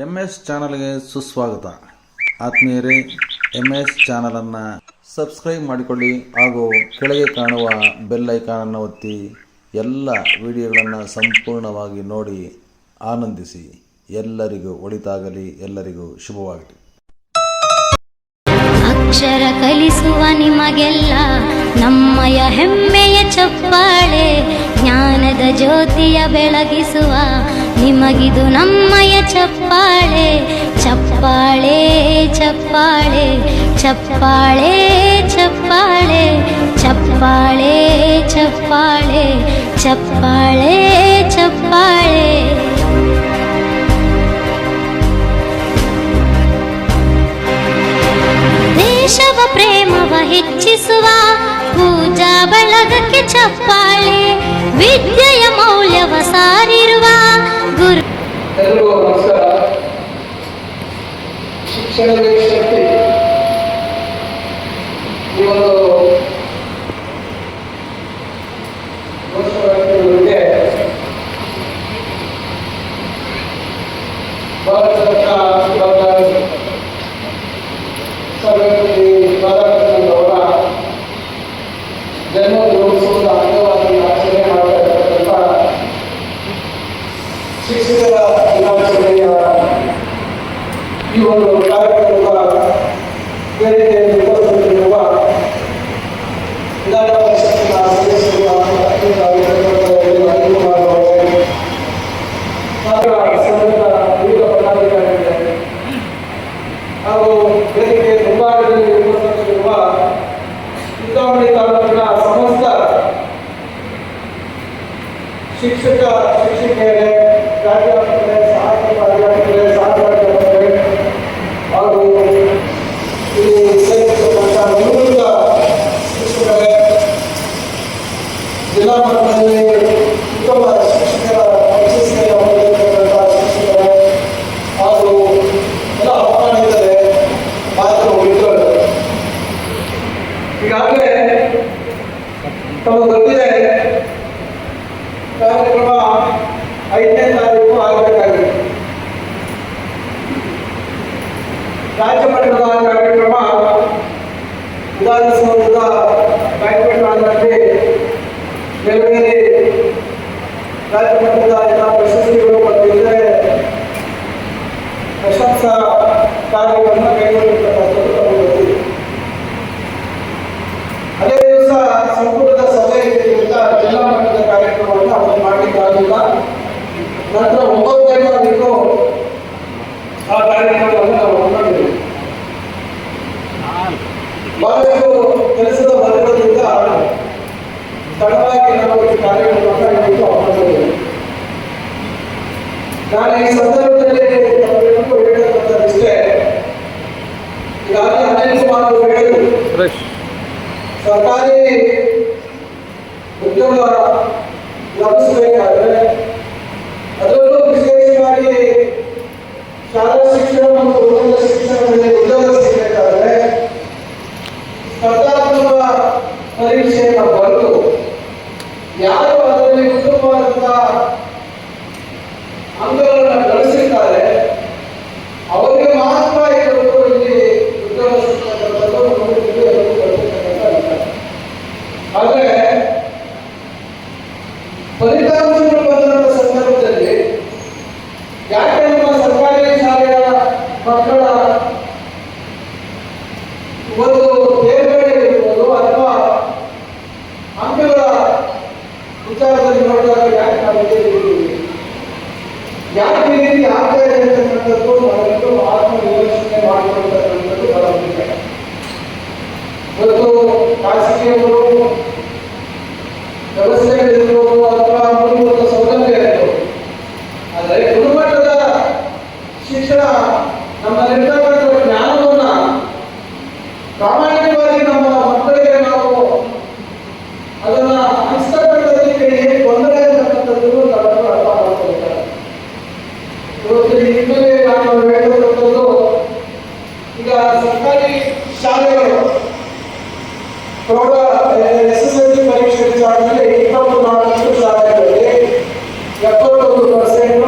MS ಚಾನಲ್ಗೆ ಸುಸ್ವಾಗತ. ಆತ್ಮೀಯರೇ, MS ಚಾನಲನ್ನು ಸಬ್ಸ್ಕ್ರೈಬ್ ಮಾಡಿಕೊಳ್ಳಿ ಹಾಗೂ ಕೆಳಗೆ ಕಾಣುವ ಬೆಲ್ ಐಕಾನನ್ನು ಒತ್ತಿ ಎಲ್ಲ ವಿಡಿಯೋಗಳನ್ನು ಸಂಪೂರ್ಣವಾಗಿ ನೋಡಿ ಆನಂದಿಸಿ. ಎಲ್ಲರಿಗೂ ಒಳಿತಾಗಲಿ, ಎಲ್ಲರಿಗೂ ಶುಭವಾಗಲಿ. ಅಕ್ಷರ ಕಲಿಸುವ ನಿಮಗೆಲ್ಲ ನಮ್ಮಯ ಹೆಮ್ಮೆಯ ಚಪ್ಪಾಳೆ, ಜ್ಞಾನದ ಜ್ಯೋತಿಯ ಬೆಳಗಿಸುವ ನಿಮಗಿದು ನಮ್ಮಯ ಚಪ್ಪಾಳೆ. ಚಪ್ಪಾಳೆ ಚಪ್ಪಾಳೆ ಚಪ್ಪಾಳೆ ಚಪ್ಪಾಳೆ ಚಪ್ಪಾಳೆ ಚಪ್ಪಾಳೆ ಚಪ್ಪಾಳೆ ಚಪ್ಪಾಳೆ. ದೇಶವ ಪ್ರೇಮವ ಹೆಚ್ಚಿಸುವ ಪೂಜಾ ಬಳಗಕ್ಕೆ ಚಪ್ಪಾಳೆ, ವಿದ್ಯೆಯ ಮೌಲ್ಯವ ಸಾರಿರುವ ಗುರು. ಎಲ್ಲರಿಗೂ ನಮಸ್ಕಾರ. ಶಿಕ್ಷಣದ ಶಕ್ತಿ ಈ ಒಂದು ಘೋಷವಾಕ್ಯಗಳಿಗೆ ಭಾರತ ಅವರ ಜನ್ಮದಿನೋತ್ಸವದ ಅಂಗವಾಗಿ ಆಚರಣೆ ಮಾಡ್ತಾ ಇರತಕ್ಕಂಥ ಶಿಕ್ಷಕರ ದಿನಾಚರಣೆಯ ಈ ಒಂದು ಕಾರ್ಯಕ್ರಮದ ವೇದಿಕೆಯಲ್ಲಿ ಉಪಸ್ಥಿತರಿರುವ ವಿಧಾನ ಪರಿಷತ್ತಿನ ಸದಸ್ಯರು ವಿವಿಧ ಪದಾಧಿಕಾರಿಗಳಿದ್ದಾರೆ ಹಾಗೂ ವೇದಿಕೆ ಮುಂಭಾಗದಲ್ಲಿ ಉಪಸ್ಥಿತರಿರುವ ಚಿಂತಾಮಣಿ ತಾಲೂಕಿನ ಸಮಸ್ತ ಶಿಕ್ಷಕ ಶಿಕ್ಷಕಿಯರೇ, ಪ್ರಾಧ್ಯಾಪಕರೇ, ಸಹಾಯಕ ಪ್ರಾಧ್ಯಾಪಕರೇ, ಸಹಪ್ರಾಧ್ಯಾಪಕರೇ ಹಾಗೂ ಇಲ್ಲಿ ಸೇರಿರ್ತಕ್ಕಂಥ ನಿವೃತ್ತ ಶಿಕ್ಷಕರೇ, ಜಿಲ್ಲಾ ಮಟ್ಟದಲ್ಲಿ ಉತ್ತಮ ಶಿಕ್ಷಕರ ಯಶಸ್ಸಿನ ಹೊಂದಿರತಕ್ಕಂಥ ಶಿಕ್ಷಕರೇ ಹಾಗೂ ಎಲ್ಲ ಆಹ್ವಾನಿತರೇ, ಮಾತೃ ಮಿತ್ರರು, ಈಗಾಗಲೇ ತಮಗೆ ಗೊತ್ತಿದೆ ಕಾರ್ಯಕ್ರಮ 5ನೇ ತಾರೀಕು ಆಗಬೇಕಾಗಿದೆ. ರಾಜ್ಯ ಮಟ್ಟದ ಕಾರ್ಯಕ್ರಮ ವಿಧಾನಸೌಧದ ಬ್ಯಾಂಕ್ವೆಟ್ ಹಾಲ್ನಲ್ಲಿ ನೆರವೇರಿ ರಾಜ್ಯ ಮಟ್ಟದ ಎಲ್ಲ ಪ್ರಶಸ್ತಿಗಳು ಮತ್ತು ಇತರೆ ಪ್ರಶಂಸಾ ಕಾರ್ಯವನ್ನು ಕೈಗೊಂಡಿರ್ತಕ್ಕಂಥದ್ದು ನಮಗೆ ಗೊತ್ತಿದೆ. ಅದೇ ದಿವಸ ಸಂಪುಟದ ಸಭೆ ಇದ್ದಿದ್ದರಿಂದ ಜಿಲ್ಲಾ ಮಟ್ಟದ ಕಾರ್ಯಕ್ರಮವನ್ನು ಅವರು ಮಾಡಲಿಕ್ಕಾಗಲಿಲ್ಲ. ನಂತರ 9ನೇ ತಾರೀಕು ಆ ಕಾರ್ಯಕ್ರಮವನ್ನು ನಾವು ಹಮ್ಮಿಕೊಂಡಿದ್ದೇವೆ. ಬಹಳಷ್ಟು ಕೆಲಸದ ಒತ್ತಡದಿಂದ ತಡವಾಗಿ ನಾವು ಈ ಕಾರ್ಯಕ್ರಮವನ್ನು ಹಮ್ಮಿಕೊಂಡಿದ್ದೇವೆ. ನಾನು ಈ ಸಂದರ್ಭದಲ್ಲಿ ಹೇಳತಕ್ಕಂಥದ್ದಿಷ್ಟೇ, ಈಗಾಗಲೇ ಅನಿಲ್ ಕುಮಾರ್ ಅವರು ಹೇಳಿದರು, ಸರ್ಕಾರಿ ಉದ್ಯೋಗ ಲಭಿಸಬೇಕಾದ್ರೆ ಅದರಲ್ಲೂ ವಿಶೇಷವಾಗಿ ಶಾಲಾ ಶಿಕ್ಷಣ ಮತ್ತು ಉನ್ನತ ಶಿಕ್ಷಣದಲ್ಲಿ ಉದ್ಯೋಗ ಸಿಗಬೇಕಾದ್ರೆ ಸ್ಪರ್ಧಾತ್ಮಕ ಪರೀಕ್ಷೆಯನ್ನು ಬರೆದು ಯಾರು ಅದರಲ್ಲಿ ಉತ್ತಮವಾದಂತಹ ಅಂಕಗಳನ್ನು ಗಳಿಸಿದ್ದಾರೆ ಅವರಿಗೆ ಮಾತ್ರ ಇವತ್ತು ಇಲ್ಲಿ ಉದ್ಯೋಗ ಸಿಗ್ತಕ್ಕಂಥದ್ದು ಆದರೆ ಫಲಿತಾಂಶಗಳು ಬಂದಂಥ ಸಂದರ್ಭದಲ್ಲಿ ಯಾಕೆ ನಮ್ಮ ಸರ್ಕಾರಿ ಶಾಲೆಯ ಮಕ್ಕಳ ಒಂದು ತೇರ್ಗಡೆ ಇರ್ಬೋದು ಅಥವಾ ಅಂಕಗಳ ವಿಚಾರದಲ್ಲಿ ನೋಡಿದಾಗ ಯಾಕೆ ನಾವು ಯಾಕೆ ಈ ರೀತಿ ಆಗ್ತಾ ಇದೆ ಅಂತಕ್ಕಂಥದ್ದು ನಾವೆಲ್ಲರೂ ಆತ್ಮವಿಮರ್ಶನೆ ಮಾಡಿಕೊಳ್ತಕ್ಕಂಥದ್ದು ಬಹಳ ಮುಖ್ಯ. ಇವತ್ತು ಖಾಸಗಿಯವರು ವ್ಯವಸ್ಥೆಗಳಿರ್ಬೋದು ಅಥವಾ ಮೂಲಭೂತ ಸೌಲಭ್ಯ ಇರ್ಬೋದು, ಆದರೆ ಗುಣಮಟ್ಟದ ಶಿಕ್ಷಣ ನಮ್ಮಲ್ಲಿರ್ತಕ್ಕಂಥ ಜ್ಞಾನವನ್ನು ಪ್ರಾಮಾಣಿಕವಾಗಿ ನಮ್ಮ ಮಕ್ಕಳಿಗೆ ನಾವು ಅದನ್ನ ಹಂಚತಕ್ಕಂಥದಕ್ಕೆ ಹೇಗೆ ತೊಂದರೆ ಅಂತಕ್ಕಂಥದ್ದು ನಾವೆಲ್ಲರೂ ಅರ್ಥ ಮಾಡ್ಕೊಳ್ತಾರೆ. ಇವತ್ತು ಹಿನ್ನೆಲೆ ನಾನು ಹೇಳತಕ್ಕಂಥದ್ದು, ಈಗ ಸರ್ಕಾರಿ ಶಾಲೆಗಳು ಪ್ರೌಢ SSLC ಪರೀಕ್ಷೆ ವಿಚಾರದಲ್ಲಿ 24 ಶಾಲೆಗಳಲ್ಲಿ 71%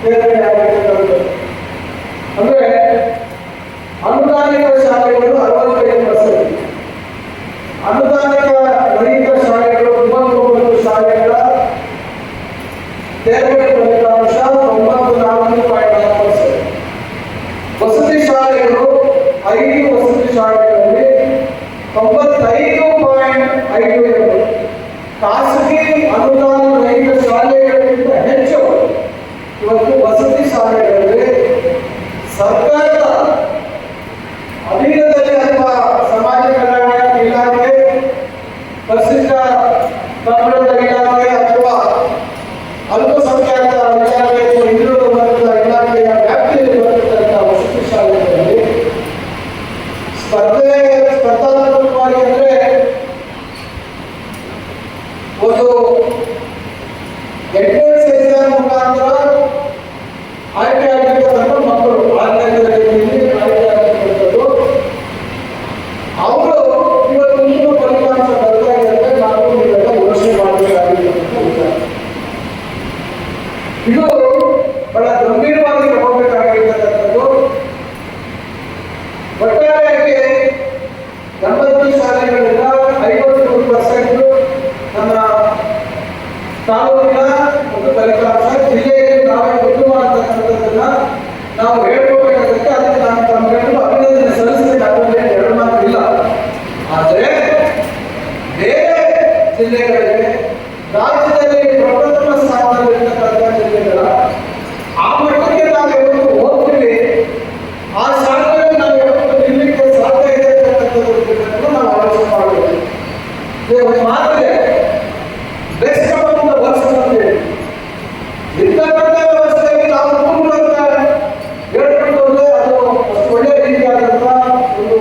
ತೇರ್ಗಡೆ ಆಗಿರ್ತಕ್ಕಂಥದ್ದು. ಖಾಸಗಿ ಅನುದಾನ ರಹಿತ ಶಾಲೆಗಳಿಗಿಂತ ಹೆಚ್ಚು ಇವತ್ತು ವಸತಿ ಶಾಲೆಗಳಲ್ಲಿ ಸರ್ಕಾರದ ಅಧೀನದಲ್ಲಿ ಅಥವಾ ಸಮಾಜ ಕಲ್ಯಾಣ ಇಲಾಖೆ, ಪರಿಶಿಷ್ಟ ಪಂಗಡದ ಇಲಾಖೆ ಅಥವಾ ಅಲ್ಪಸಂಖ್ಯಾತ ಇಲಾಖೆ ಅಥವಾ ಹಿಂದುಳಿದ ವರ್ಗದ ಇಲಾಖೆಯ ವ್ಯಾಪ್ತಿಯಲ್ಲಿ ಬರುತ್ತಂತಹ ವಸತಿ ಶಾಲೆಗಳಲ್ಲಿ ಸ್ಪರ್ಧಾತ್ಮಕವಾಗಿ ಅಂದ್ರೆ ಒಂದು ಎಂಟ್ರೆನ್ಸ್ ಎಕ್ಸಾಮ್ ಮುಖಾಂತರ ಆಯ್ಕೆ ಆಗಿರ್ತಕ್ಕಂಥ ಮಕ್ಕಳು 6ನೇ ತರಗತಿಯಲ್ಲಿ ಆಯ್ಕೆ ಆಗಿರ್ತಕ್ಕಂಥದ್ದು ಅವರು ಇವತ್ತು ನಿಮ್ಮ ಫಲಿತಾಂಶ ಬರ್ತಾ ಇದ್ದರೆ ನಾವು ನೀವೆಲ್ಲ ಘೋಷಣೆ ಮಾಡಬೇಕಾಗಿರ್ತಕ್ಕಂಥ ವಿಚಾರ. ಇದು ಬಹಳ ಗಂಭೀರವಾಗಿ ತಗೋಬೇಕಾಗಿರ್ತಕ್ಕಂಥದ್ದು. ಒಟ್ಟಾರೆಯಾಗಿ 80 ಶಾಲೆಗಳಿಂದ 53% ನಮ್ಮ ತಾಲೂಕಿನ ಒಂದು ಫಲಿತಾಂಶ, ಜಿಲ್ಲೆಯಲ್ಲಿ ನಾವೇ ಗೊತ್ತು ಮಾಡತಕ್ಕಂಥದ್ದನ್ನ ನಾವು ಹೇಳ್ಕೋಬೇಕಾಗುತ್ತೆ. ಅದಕ್ಕೆ ನಾನು ತಮ್ಮೆಲ್ಲರೂ ಅಭಿನಂದನೆ ಸಲ್ಲಿಸಬೇಕಾದ್ರೆ ಎರಡು ಮಾತಿಲ್ಲ. ಆದರೆ ಬೇರೆ ಜಿಲ್ಲೆಗಳಿಗೆ ರಾಜ್ಯದಲ್ಲಿ ಪ್ರಪ್ರಥಮ ಸ್ಥಾನದಲ್ಲಿರ್ತಕ್ಕಂಥ ಜಿಲ್ಲೆಗಳ ಆ ಮಟ್ಟಕ್ಕೆ ನಾವು ಯಾವತ್ತು ಹೋಗ್ತೀವಿ, ಆ ಸ್ಥಾನದಲ್ಲಿ ನಾವು ಯಾವತ್ತು ನಿಲ್ಲಕ್ಕೆ ಸಾಧ್ಯ ಇದೆ ಅಂತಕ್ಕಂಥದ್ದು ನಾವು ಆಲೋಚನೆ ಮಾಡಬೇಕು. ಒಂದು ಮಾತಿದೆ, ಬೆಸ್ಟ್ ಅಮೌಂಟ್ ದ ವರ್ಸ್ಟ್ ಅಂತ ಹೇಳಿ. ಇಂಥಕ್ಕಂಥ ವ್ಯವಸ್ಥೆಗೆ ನಾವು ತುಂಬ ಅಂತ ಹೇಳ್ಕೊಂಡು ಹೋದ್ರೆ ಅದು ಅಷ್ಟು ಒಳ್ಳೆಯ ರೀತಿಯಾದಂಥ ಒಂದು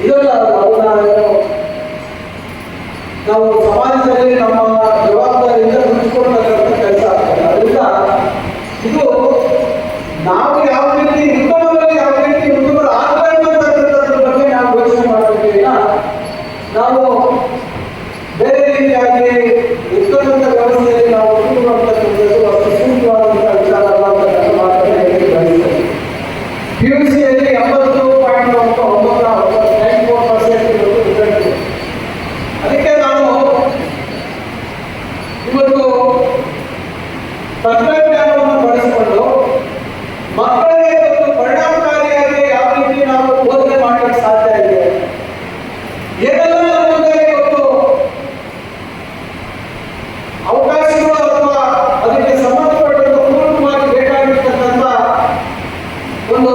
ಇದಲ್ಲ. ನಾವು ಸಮಾಜದಲ್ಲಿ ನಮ್ಮ ಜವಾಬ್ದಾರಿಯಿಂದ ಹಂಚಿಕೊಳ್ಳತಕ್ಕಂಥ ಕೆಲಸ ಆಗ್ತದೆ. ಅದರಿಂದ ಇದು ನಾವು ಯಾವ ರೀತಿ ಉತ್ತಮರಲ್ಲಿ ಯಾವ ರೀತಿ ಉತ್ತಮರು ಆಗಬೇಕು ಅಂತಕ್ಕಂಥದ್ರ ಬಗ್ಗೆ ನಾವು ಯೋಚನೆ ಮಾಡಬೇಕಿಲ್ಲ. ನಾವು ಬೇರೆ ರೀತಿಯಾಗಿ ಉತ್ತಮದ ವ್ಯವಸ್ಥೆಯಲ್ಲಿ ನಾವು ಉತ್ತಮವಾದಂಥದ್ದು ಅಷ್ಟು ಸೂಕ್ತವಾದಂಥ ವಿಚಾರ ಅಲ್ಲ ಅಂತ ಮಾತನ್ನು ಹೇಳಿ ಬಯಸ್ತೇನೆ. PUCಯಲ್ಲಿ 80.94% ರಿಸಲ್ಟ್. ಅದಕ್ಕೆ ನಾನು ಇವತ್ತು ತಂತ್ರಜ್ಞಾನವನ್ನು ಬಳಸಿಕೊಂಡು ಮಕ್ಕಳಿಗೆ ಒಂದು ಪರಿಣಾಮಕಾರಿಯಾಗಿ ಯಾವ ರೀತಿ ನಾವು ಬೋಧನೆ ಮಾಡಲಿಕ್ಕೆ ಸಾಧ್ಯ ಇದೆ, ಏನೆಲ್ಲ ನಮಗೆ ಇವತ್ತು ಅವಕಾಶಗಳು ಅಥವಾ ಅದಕ್ಕೆ ಸಂಬಂಧಪಟ್ಟಂತ ಪೂರ್ಣವಾಗಿ ಬೇಕಾಗಿರ್ತಕ್ಕಂಥ ಒಂದು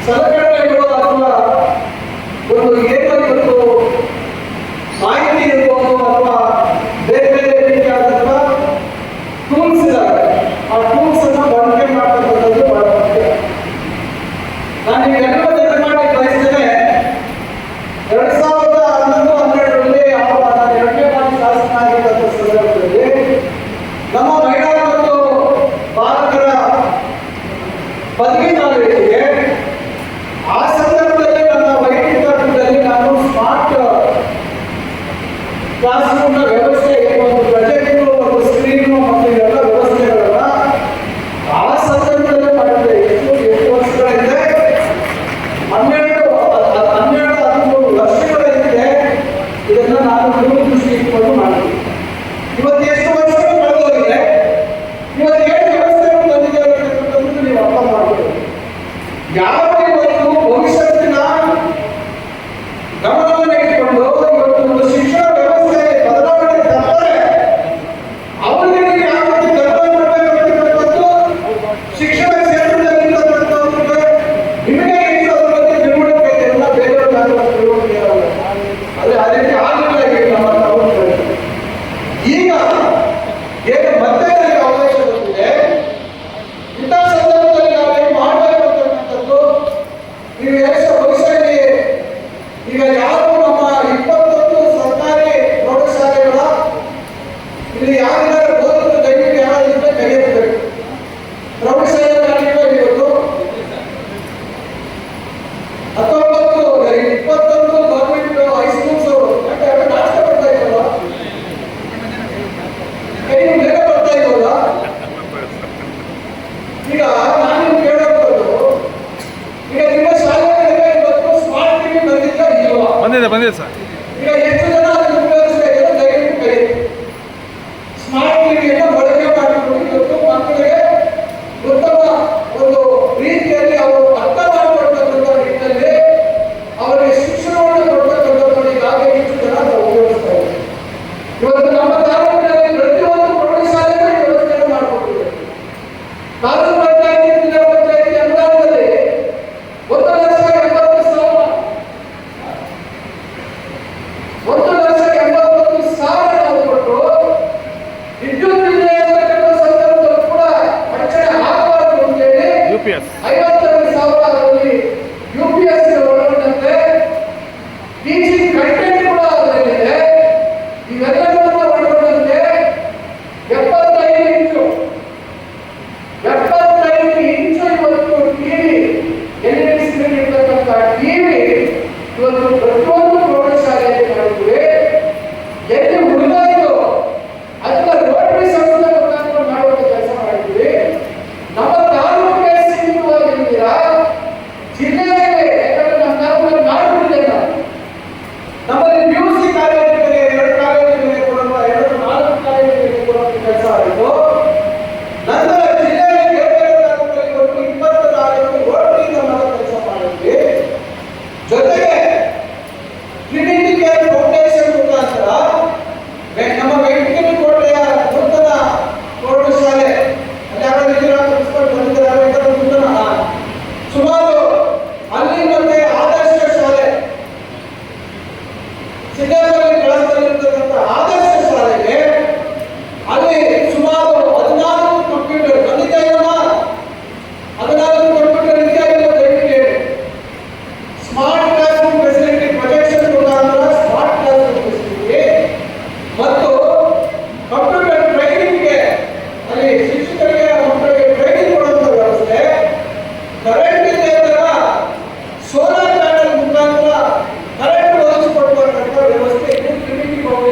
ಸಲಕರಣೆಗಳು ಅಥವಾ ಒಂದು ಏನು ಇವತ್ತು ಮಾಹಿತಿ ಇರ್ಬೋದು ಅಥವಾ ಬೇರೆ ಬೇರೆ ರೀತಿಯಾದಂಥ ಟೂಲ್ಸ್ ಇದ್ದಾವೆ. ಆ ಟೂಲ್ಸ್ ಅನ್ನು ಬಳಕೆ ಮಾಡ್ತಕ್ಕಂಥದ್ದು ಬಹಳ ಮುಖ್ಯ. ನಾನು ಈಗ ಎಲ್ಲರೂ ಮಾಡಿ ಬಯಸ್ತೇನೆ. 2011-12ರಲ್ಲಿ ನಾನು 2ನೇ ಬಾರಿ ಶಾಸಕ ಆಗಿದ್ದಂಥ ಸಂದರ್ಭದಲ್ಲಿ ನಮ್ಮ ಮಹಿಳಾ ಮತ್ತು ಬಾಲಕರ ಪದವಿ ಕಾಲೇಜಿಗೆ ಆ ಸಂದರ್ಭದಲ್ಲಿ ನನ್ನ ವೈಯಕ್ತಿಕ ದುಡ್ಡಲ್ಲಿ ನಾನು ಸ್ಮಾರ್ಟ್ ಕ್ಲಾಸ್ ರೂಮ್ನ ವ್ಯವಸ್ಥೆ, ಒಂದು ಪ್ರೊಜೆಕ್ಟು, ಒಂದು ಸ್ಕ್ರೀನು ಮತ್ತು ಇವೆಲ್ಲ ವ್ಯವಸ್ಥೆಗಳನ್ನ ಆ ಸಂದರ್ಭದಲ್ಲೇ ಮಾಡಿದ್ದೆ. ಎಷ್ಟು ವರ್ಷಗಳ ಹಿಂದೆ, 12-13 ವರ್ಷಗಳ ಹಿಂದೆ ಇದನ್ನ ನಾನು ದೂರದೃಷ್ಟಿ ಇಟ್ಕೊಂಡು ಮಾಡಿದ್ದೆ. ಇವತ್ತು ಎಷ್ಟು ವರ್ಷಗಳು ಕಳೆದೋಗಿದೆ, ಇವತ್ತು ಏನು ವ್ಯವಸ್ಥೆಗಳು ಬಂದಿದೆ ಅಂತಕ್ಕಂಥದ್ದು ನೀವು ಅರ್ಥ ಮಾಡಬೇಕು. ಯಾವ ಇವತ್ತು ಭವಿಷ್ಯತ್ತಿನ ಗಮನವನ್ನು ಇಟ್ಟುಕೊಂಡು ಇವತ್ತು ಒಂದು ಶಿಕ್ಷಣ ವ್ಯವಸ್ಥೆ ಬದಲಾವಣೆ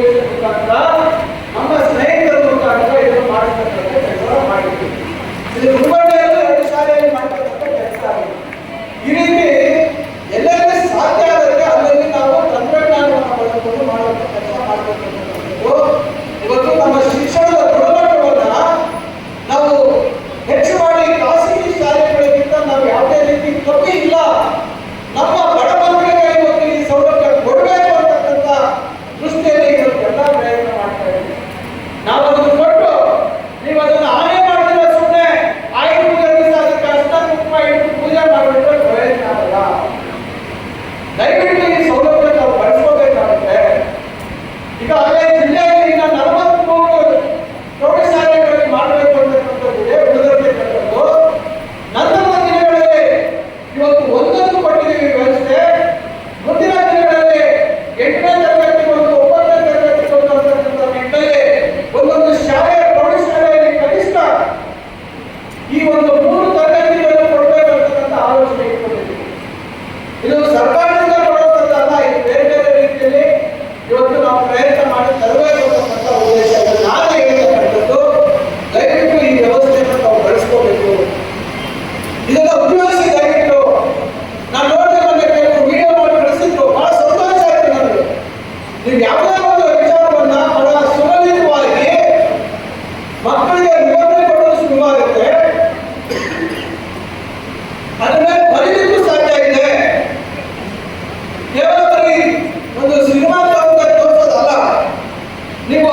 ಫೌಂಡೇಶನ್ ಮುಖಾಂತರ ನಮ್ಮ ಸ್ನೇಹಿತರ ಮುಖಾಂತರ ಇದನ್ನು ಮಾಡತಕ್ಕಂಥ ಕೆಲಸ ಮಾಡಿದ್ದೀವಿ. ಇದು ಗುರುಮಂಡೆಯಲ್ಲಿ 2 ಶಾಲೆಯಲ್ಲಿ ಮಾಡತಕ್ಕಂಥ ಕೆಲಸ ಆಗಿದೆ. ಈ ರೀತಿ ಎಲ್ಲೆಲ್ಲಿ ಸಾಧ್ಯ ಆದರೆ ಅಲ್ಲಲ್ಲಿ ನಾವು ತಂತ್ರಜ್ಞಾನವನ್ನು ಬಳಸಿಕೊಂಡು ಮಾಡುವಂಥ ಕೆಲಸ ಮಾಡಬೇಕಂತಕ್ಕಂಥದ್ದು ಇವತ್ತು ನಮ್ಮ ಶಿಕ್ಷಣದ ಗುಣಮಟ್ಟವನ್ನ ನಾವು ಹೆಚ್ಚು ಮಾಡಿ ಖಾಸಗಿ ಶಾಲೆಗಳಿಗಿಂತ ನಾವು ಯಾವುದೇ ರೀತಿ ಕಮ್ಮಿ ಇಲ್ಲ, ನಮ್ಮ ಬಡ ಮಕ್ಕಳಿಗೆ ಇವತ್ತು ಈ ಸೌಲಭ್ಯ ಕೊಡಬೇಕು ಅಂತಕ್ಕಂಥ ದೃಷ್ಟಿಯಲ್ಲಿ ಇವತ್ತೆಲ್ಲ ಪ್ರಯತ್ನ ಮಾಡ್ತಾ ಇದ್ದೀವಿ. ನಾವು ಅದನ್ನು ಕೊಟ್ಟು ನೀವು ಅದನ್ನು ಆನೆ ಮಾಡಿದ್ರೆ ಸುಮ್ಮನೆ ಆಯುಧ ಪೂಜೆ ದಿವಸ ಅದಕ್ಕೆ ಅಷ್ಟ ಕುಂಕುಮ ಇಟ್ಟು ಪೂಜೆ ಮಾಡಿಬಿಟ್ರೆ ಪ್ರಯೋಜನ ಆಗಲ್ಲ. ದಯವಿಟ್ಟು ಈ ಸೌಲಭ್ಯ ನಾವು ಬಳಸ್ಕೋಬೇಕಾಗುತ್ತೆ. ಈಗಾಗಲೇ ಜಿಲ್ಲೆಯಲ್ಲಿ 43 ಪ್ರೌಢಶಾಲೆಗಳಲ್ಲಿ ಮಾಡಬೇಕು ಅಂತಕ್ಕಂಥದ್ದಿದೆ, ಉಳಿದಿರತಕ್ಕಂಥದ್ದು. ನಂತರದ ದಿನಗಳಲ್ಲಿ ಇವತ್ತು ಒಂದೊಂದು ಕೊಟ್ಟಿದ್ದೀವಿ ವ್ಯವಸ್ಥೆ. ಮುಂದಿನ ದಿನಗಳಲ್ಲಿ 8ನೇ ತರಗತಿ ಮತ್ತು 9ನೇ ತರಗತಿ ಅಂತಕ್ಕಂಥ ನಿಟ್ಟಿನಲ್ಲಿ ಒಂದೊಂದು ಶಾಲೆ ಪ್ರೌಢಶಾಲೆಯಲ್ಲಿ ಕನಿಷ್ಠ ಈ ಒಂದು 3 ತರಗತಿಗಳನ್ನು ಕೊಡಬೇಕಂತಕ್ಕಂಥ ಆಲೋಚನೆ ಇಟ್ಕೊಂಡಿದ್ದೀವಿ. ಇದು ಸರ್ಕಾರದಿಂದ ಕೊಡುವಂಥದ್ದಲ್ಲ, ಇದು ಬೇರೆ ಬೇರೆ ರೀತಿಯಲ್ಲಿ ಇವತ್ತು ನಾವು ಪ್ರಯತ್ನ ಮಾಡಿ ತರಬೇಕು ಅಂತಕ್ಕಂಥ ಉದ್ದೇಶ. ನಾನು ಹೇಳ್ತಕ್ಕಂಥದ್ದು ದಯವಿಟ್ಟು ಈ ವ್ಯವಸ್ಥೆಯನ್ನು ನಾವು ಬಳಸ್ಕೋಬೇಕು. ಇದನ್ನ ಉಪಯೋಗಿಸಿ ದಯವಿಟ್ಟು. ನಾನು ನೋಡಿದೆ ಮೊನ್ನೆ ಕೆಲವು ವಿಡಿಯೋ ಮಾಡಿ ಕಳಿಸಿದ್ರು, ಬಹಳ ಸಂತೋಷ ಆಯ್ತು ನನಗೆ. ನೀವು ಯಾವುದೇ ಒಂದು ವಿಚಾರವನ್ನ ಬಹಳ ಸುಲಲಿತವಾಗಿ ಮಕ್ಕಳಿಗೆ ವಿವರಣೆ ಕೊಡೋದು ಸುಲಭವಾಗುತ್ತೆ, ಅದನ್ನ ಬರೀಲಿಕ್ಕೂ ಸಾಧ್ಯ ಇದೆ. ಕೇವಲ ಬರೀ ಒಂದು ಸಿನಿಮಾ ತೋರಿಸೋದಲ್ಲ, ನೀವು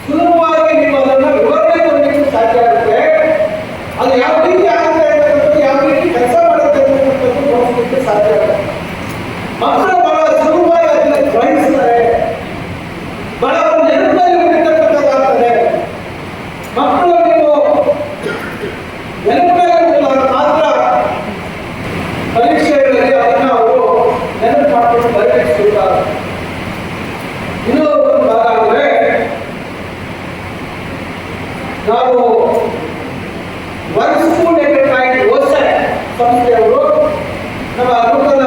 ಸುಲಭವಾಗಿ ನೀವು ಅದನ್ನ ವಿವರಣೆ ಕೊಡಲಿಕ್ಕೂ ಸಾಧ್ಯ ಆಗುತ್ತೆ. ಅದು ಯಾವ ರೀತಿ ಆಗುತ್ತೆ ಅಂತಕ್ಕಂಥದ್ದು, ಯಾವ ರೀತಿ ಕೆಲಸ ಮಾಡುತ್ತೆ ಅಂತಕ್ಕಂಥದ್ದು ತೋರಿಸಲಿಕ್ಕೆ ಸಾಧ್ಯ ಆಗುತ್ತೆ. ಮಕ್ಕಳು ಬಹಳ ಸುಲಭವಾಗಿ ಅದನ್ನ ಗ್ರಹಿಸ್ತಾರೆ, ಬಹಳ ನೆನಪಲ್ಲಿ ಉಳಿತಕ್ಕಂಥದ್ದಾಗ್ತದೆ. ಮಕ್ಕಳು ನೀವು ನೆನಪಲ್ಲಿ ಮಾತ್ರ ಪರೀಕ್ಷೆಗಳಲ್ಲಿ ಅದನ್ನ ಅವರು ನೆನಪು ಮಾಡಿಕೊಂಡು ಬರಲಿಕ್ಕೆ ಶುರು. ಇನ್ನೂ ಒಂದು ಭಾಗ ಅಂದರೆ ನಾವು ಒನ್ ಸ್ಕೂಲ್ ಎಂಟರ್ಪ್ರೈಸ್ ಓಸೆ ಸಂಸ್ಥೆಯವರು ನಮ್ಮ ನೂತನ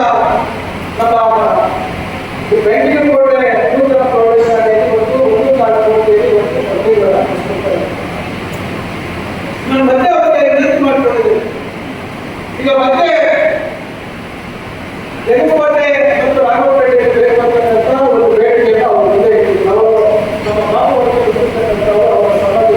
ಬೆಂಗಳೂರು ನೂತನ ಪ್ರೌಢಶಾಲೆಯಲ್ಲಿ ಒಂದು 1 ಕೋಟಿಯಲ್ಲಿ ನಾನು ಮತ್ತೆ ಅವರಿಗೆ ವಿನಂತಿ ಮಾಡಿಕೊಂಡಿದ್ದೀನಿ. ಈಗ ಮತ್ತೆ ಜಗನ್ಕೋಟೆ ಮತ್ತು ರಾಘವಪೇಟೆ ಬೇಕು ಒಂದು ಬೇಡಿಕೆಯನ್ನು ಅವ್ರ ಮುಂದೆ ಇಟ್ಟಿದ್ದು. ನಾವು ನಮ್ಮ ಬಾಬು ಇರ್ತಕ್ಕಂಥವ್ರು ಅವರ ಸಮಾಜ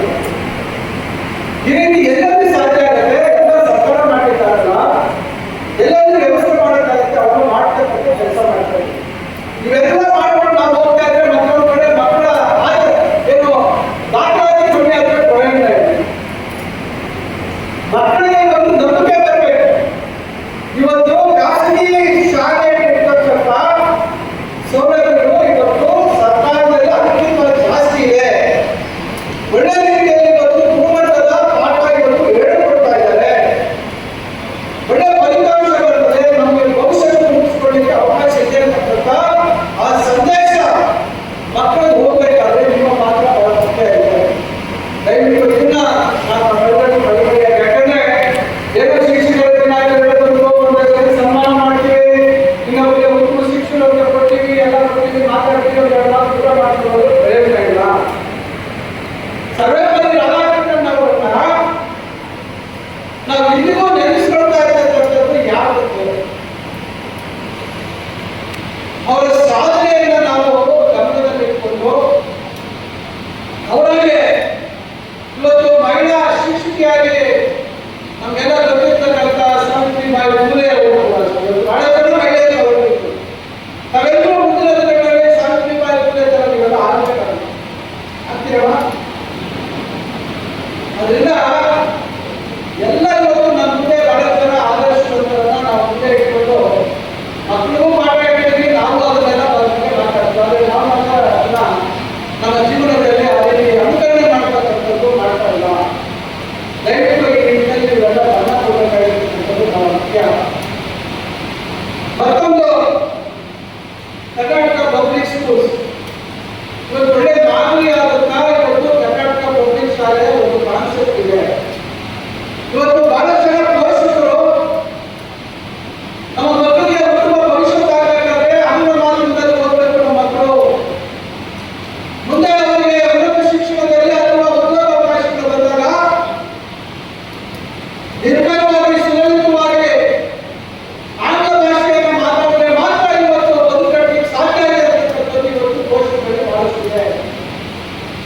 ಬಹಳಷ್ಟು ಇದೆ.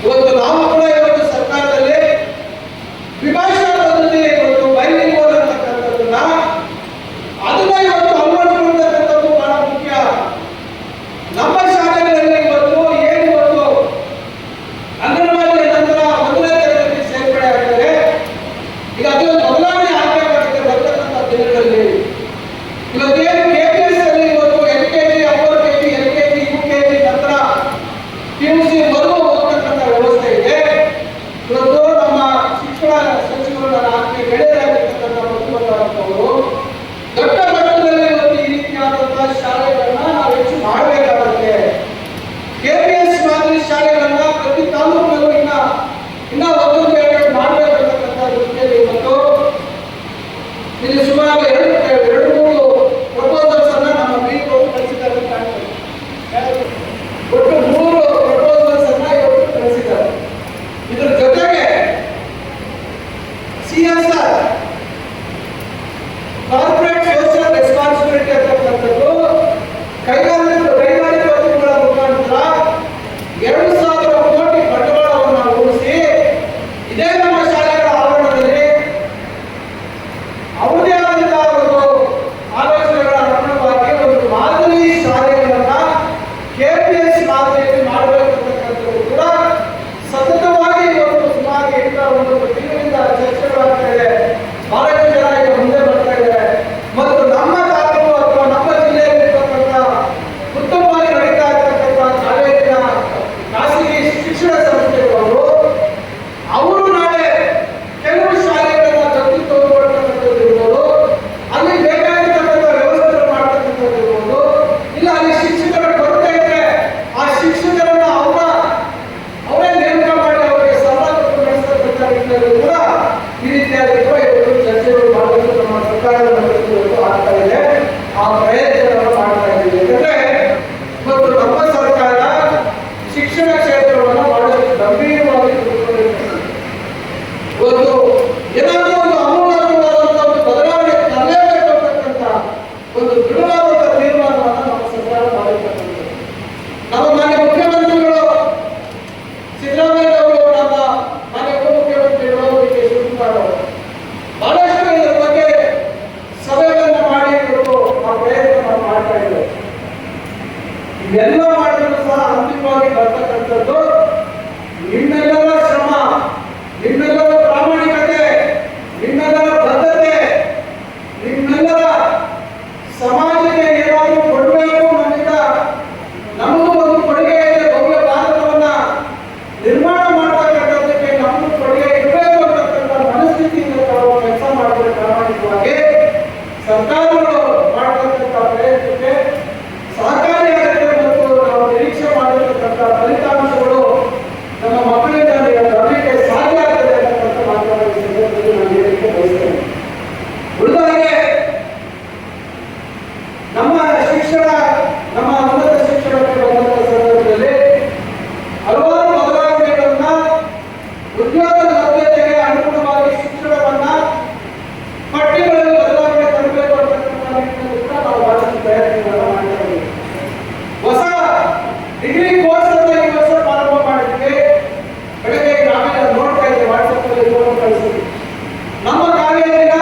ಇವತ್ತು ನಾವು ಕೂಡ ಇವತ್ತು ಸರ್ಕಾರದಲ್ಲಿ ದ್ವಿಭಾಷಾ ಪದ್ಧತಿ ಇವತ್ತು ಬೈಲಿಂಗ್ವಲ್ ಅಂತಕ್ಕಂಥದ್ದನ್ನ ಅದನ್ನ ಇವತ್ತು ಅಳವಡಿಸಿಕೊಳ್ಳತಕ್ಕಂಥದ್ದು ಬಹಳ ಮುಖ್ಯ. ನಮ್ಮ ಶಾಲೆಗಳಲ್ಲಿ ಇವತ್ತು ಏನು ಇವತ್ತು ಅಂಗನವಾಡಿ ನಂತರ ಮೊದಲನೇ ತರಗತಿ ಸೇರ್ಪಡೆ ಆಗ್ತಾರೆ. ಈಗ ಅದರ ಬದಲಾವಣೆ ಆಗಬೇಕಾಗುತ್ತೆ ಬರ್ತಕ್ಕಂಥ ದಿನಗಳಲ್ಲಿ. ಇವತ್ತೇನು KPS ಅಲ್ಲಿ ಇವತ್ತು LKG, upper KG, LKG, UKG ನಂತರ PUC ವರೆಗೂ ಹೋಗ್ತಕ್ಕಂಥ ವ್ಯವಸ್ಥೆ ಇದೆ. ಇವತ್ತು ನಮ್ಮ ಶಿಕ್ಷಣ ಸಚಿವರು ನನ್ನ ಆತ್ಮೀಯ ಗೆಳೆಯರಾಗಿರ್ತಕ್ಕಂಥ ಅವರು ದೊಡ್ಡ ಮಟ್ಟದಲ್ಲಿ ಇವತ್ತು ಈ ರೀತಿಯಾದಂತಹ ಶಾಲೆಗಳನ್ನ ನಾವು ಹೆಚ್ಚು ಮಾಡಬೇಕಾಗುತ್ತೆ. KPS ಮಾದರಿ ಶಾಲೆಗಳನ್ನ ಪ್ರತಿ ತಾಲೂಕಿನಲ್ಲೂ ಇನ್ನ ಒಂದೊಂದು ಎರಡು ಮಾಡಬೇಕಂತಕ್ಕಂಥ ದೃಷ್ಟಿಯಲ್ಲಿ ಇವತ್ತು ಇಲ್ಲಿ ಸುಮಾರು ಎರಡು ಮೂರು ಪ್ರಪೋಸಲ್ಸ್ ಅನ್ನ ನಮ್ಮ BO ಕಳಿಸಿದ್ದಾರೆ ಅಂತ ಕಾಣ್ತದೆ. ಒಟ್ಟು 3 ಪ್ರಪೋಸಲ್ಸ್ ಅನ್ನ ಇವತ್ತು ಕಳಿಸಿದ್ದಾರೆ. ಇದರ ಜೊತೆಗೆ CSR ಕಾರ್ಪೊರೇಟ್ ಸೋಷಿಯಲ್ ರೆಸ್ಪಾನ್ಸಿಬಿಲಿಟಿ ಅಂತಕ್ಕಂಥದ್ದು ಕೈಗಾರಿಕೋದ್ಯಮಿಗಳ ಮುಖಾಂತರ 2,000 ಕೋಟಿ ಬಂಡವಾಳವನ್ನು ಹೂಡಿಸಿ ಇದೇ ನಮ್ಮ ಶಾಲೆಗಳ ಆವರಣದಲ್ಲಿ ಅವರದೇ ಆದಂತಹ ಒಂದು ಆಲೋಚನೆಗಳ ಅನುಗುಣವಾಗಿ ಒಂದು ಮಾದರಿ ಶಾಲೆಗಳನ್ನ KPS ಮಾದರಿಯಲ್ಲಿ ಮಾಡಬೇಕಂತಕ್ಕಂಥದ್ದು ಕೂಡ ಸತತವಾಗಿ ಇವತ್ತು ಸುಮಾರು 8 ತಿಂಗಳಿಂದ ಚರ್ಚೆಗಳಾಗ್ತಾ ಇದೆ. ಬಹಳಷ್ಟು ಜನ ಈಗ ಮುಂದೆ ಬರ್ತಾ ಇದ್ದಾರೆ ಮತ್ತು ನಮ್ಮ ತಾಲೂಕು ಅಥವಾ ನಮ್ಮ ಜಿಲ್ಲೆಯಲ್ಲಿರ್ತಕ್ಕಂಥ ಉತ್ತಮವಾಗಿ ನಡೀತಾ ಇರ್ತಕ್ಕಂಥ ಕಾಲೇಜಿನ ಖಾಸಗಿ ಶಿಕ್ಷಣ ಸಂಸ್ಥೆಗಳು ಅವರು ನಾಳೆ ಕೆಲವು ಶಾಲೆಗಳನ್ನ ದತ್ತು ತಗೊಂಡ್ಕೊಳ್ತಕ್ಕಂಥದ್ದು ಇರ್ಬೋದು, ಅಲ್ಲಿ ಬೇಕಾಗಿರ್ತಕ್ಕಂಥ ವ್ಯವಸ್ಥೆ ಮಾಡ್ತಕ್ಕಂಥದ್ದು ಇರ್ಬೋದು, ಇಲ್ಲ ಅಲ್ಲಿ ಶಿಕ್ಷಕರ ಕೊರತೆ ಇದ್ರೆ ಆ ಶಿಕ್ಷಕರನ್ನ ಅವರೇ ನೇಮಕ ಮಾಡಿ ಅವರಿಗೆ ಸಂಬಳ ಕೊಟ್ಟು ನಡೆಸ್ತಕ್ಕಂಥ ನಿಟ್ಟಿನಲ್ಲಿ ಕೂಡ ಈ ರೀತಿಯಾಗಿರುವ ಇವತ್ತು ಚರ್ಚೆಗಳು ಮಾಡಬೇಕು. ನಮ್ಮ ಸರ್ಕಾರದ ಮಟ್ಟದಲ್ಲಿ ಆಗ್ತಾ ಇದೆ, ಆ ಪ್ರಯತ್ನವನ್ನು ಮಾಡ್ತಾ ಇದ್ದೀವಿ. ಯಾಕಂದ್ರೆ ಇವತ್ತು ನಮ್ಮ ಸರ್ಕಾರ ಶಿಕ್ಷಣ ಕ್ಷೇತ್ರವನ್ನು ಬಹಳಷ್ಟು ಗಂಭೀರವಾಗಿ ತೆಗೆದುಕೊಂಡಿರ್ತದೆ. ಇವತ್ತು ಏನಾದರೂ ಒಂದು ಅಮೂಲಾಗ್ರವಾದಂತಹ ಒಂದು ಬದಲಾವಣೆ ತರಲೇಬೇಕು ಅಂತಕ್ಕಂಥ ಒಂದು ದೃಢವಾದಂತಹ ತೀರ್ಮಾನವನ್ನು ನಮ್ಮ ಸರ್ಕಾರ ಮಾಡಿರ್ತಕ್ಕಂಥದ್ದು. ನಮ್ಮ ಮಾನ್ಯ ಮುಖ್ಯಮಂತ್ರಿಗಳು ಸಿದ್ದರಾಮಯ್ಯ ಅವರು, ನಮ್ಮ ಮಾನ್ಯ ಉಪಮುಖ್ಯಮಂತ್ರಿಗಳು DK ಶಿವಕುಮಾರ್ ಅವರು ಬಹಳಷ್ಟು ಇದರ ಬಗ್ಗೆ ಸಭೆಗಳನ್ನು ಮಾಡಿ ಇವತ್ತು ಆ ಪ್ರಯತ್ನ ಮಾಡ್ತಾ ಇದ್ದಾರೆ. ಇವೆಲ್ಲ ಮಾಡಿದ್ರು ಸಹ ಅಂತಿಮವಾಗಿ ಬರ್ತಕ್ಕಂಥದ್ದು ನಿಮ್ಮೆಲ್ಲರ ಶ್ರಮ, ನಿಮ್ಮೆಲ್ಲರ ಪ್ರಾಮಾಣಿಕತೆ, ನಿಮ್ಮೆಲ್ಲರ ಬದ್ಧತೆ, ನಿಮ್ಮೆಲ್ಲರ ಸಮಾಜಕ್ಕೆ ಏನಾದರೂ ಕೊಡಬೇಕು ನಮ್ಮಿಂದ, ನಮಗೂ ಒಂದು ಕೊಡುಗೆ ಇದೆ, ಭವ್ಯ ಭಾರತವನ್ನ ನಿರ್ಮಾಣ ಮಾಡತಕ್ಕಂಥದ್ದಕ್ಕೆ ನಮಗೂ ಕೊಡುಗೆ ಇರಬೇಕು ಅಂತಕ್ಕಂಥ ಮನಸ್ಥಿತಿಯಿಂದ ತಾವು ಕೆಲಸ ಮಾಡಿದ್ರೆ ಪ್ರಾಮಾಣಿಕವಾಗಿ ಸರ್ಕಾರಗಳು ಮಾಡತಕ್ಕಂಥ ಪ್ರಯತ್ನಕ್ಕೆ ಸಹಕಾರಿಯಾಗುತ್ತೆ ಮತ್ತು ನಾವು ನಿರೀಕ್ಷೆ ಮಾಡಿರ್ತಕ್ಕಂಥ ಫಲಿತಾಂಶಗಳು ನಮ್ಮ ಮಕ್ಕಳಿಂದ ಬರಲಿಕ್ಕೆ ಸಾಧ್ಯ ಆಗ್ತದೆ ಅಂತಕ್ಕಂಥ ಮಾತನಾಡಿದ ಸಂದರ್ಭದಲ್ಲಿ ನಾನು ಹೇಳಲಿಕ್ಕೆ ಬಯಸ್ತೇನೆ. ಉಳಿದ ಹಾಗೆ ನಮ್ಮ ಶಿಕ್ಷಣ, ನಮ್ಮ ಉನ್ನತ ಶಿಕ್ಷಣಕ್ಕೆ ಬಂದಂಥ ಸಂದರ್ಭದಲ್ಲಿ ಹಲವಾರು ಬದಲಾವಣೆಗಳನ್ನ ಉದ್ಯೋಗ ಲಭ್ಯತೆಗೆ ಅನುಗುಣವಾಗಿ ಶಿಕ್ಷಣವನ್ನ ಪಠ್ಯಗಳಲ್ಲಿ ಬದಲಾವಣೆ ತರಬೇಕು ಅಂತಕ್ಕಂಥ ನಿಟ್ಟಿನಲ್ಲಿ ಕೂಡ ನಾವು ಬಹಳಷ್ಟು ಪ್ರಯತ್ನಗಳನ್ನ ಮಾಡ್ತಾ ಇದ್ದೀವಿ. ಹೊಸ ಡಿಗ್ರಿ ಕೋರ್ಸ್ ಅಂತ ಈ ವರ್ಷ ಪ್ರಾರಂಭ ಮಾಡಿದ್ವಿ. ಬೆಳಗ್ಗೆ ನಾವೆಲ್ಲ ನೋಡ್ತಾ ಇದ್ದೀವಿ, ವಾಟ್ಸಪ್ ಅಲ್ಲಿ ಫೋಟೋ ಕಳಿಸಿದ್ವಿ. ನಮ್ಮ ಕಾಲೇಜಿನ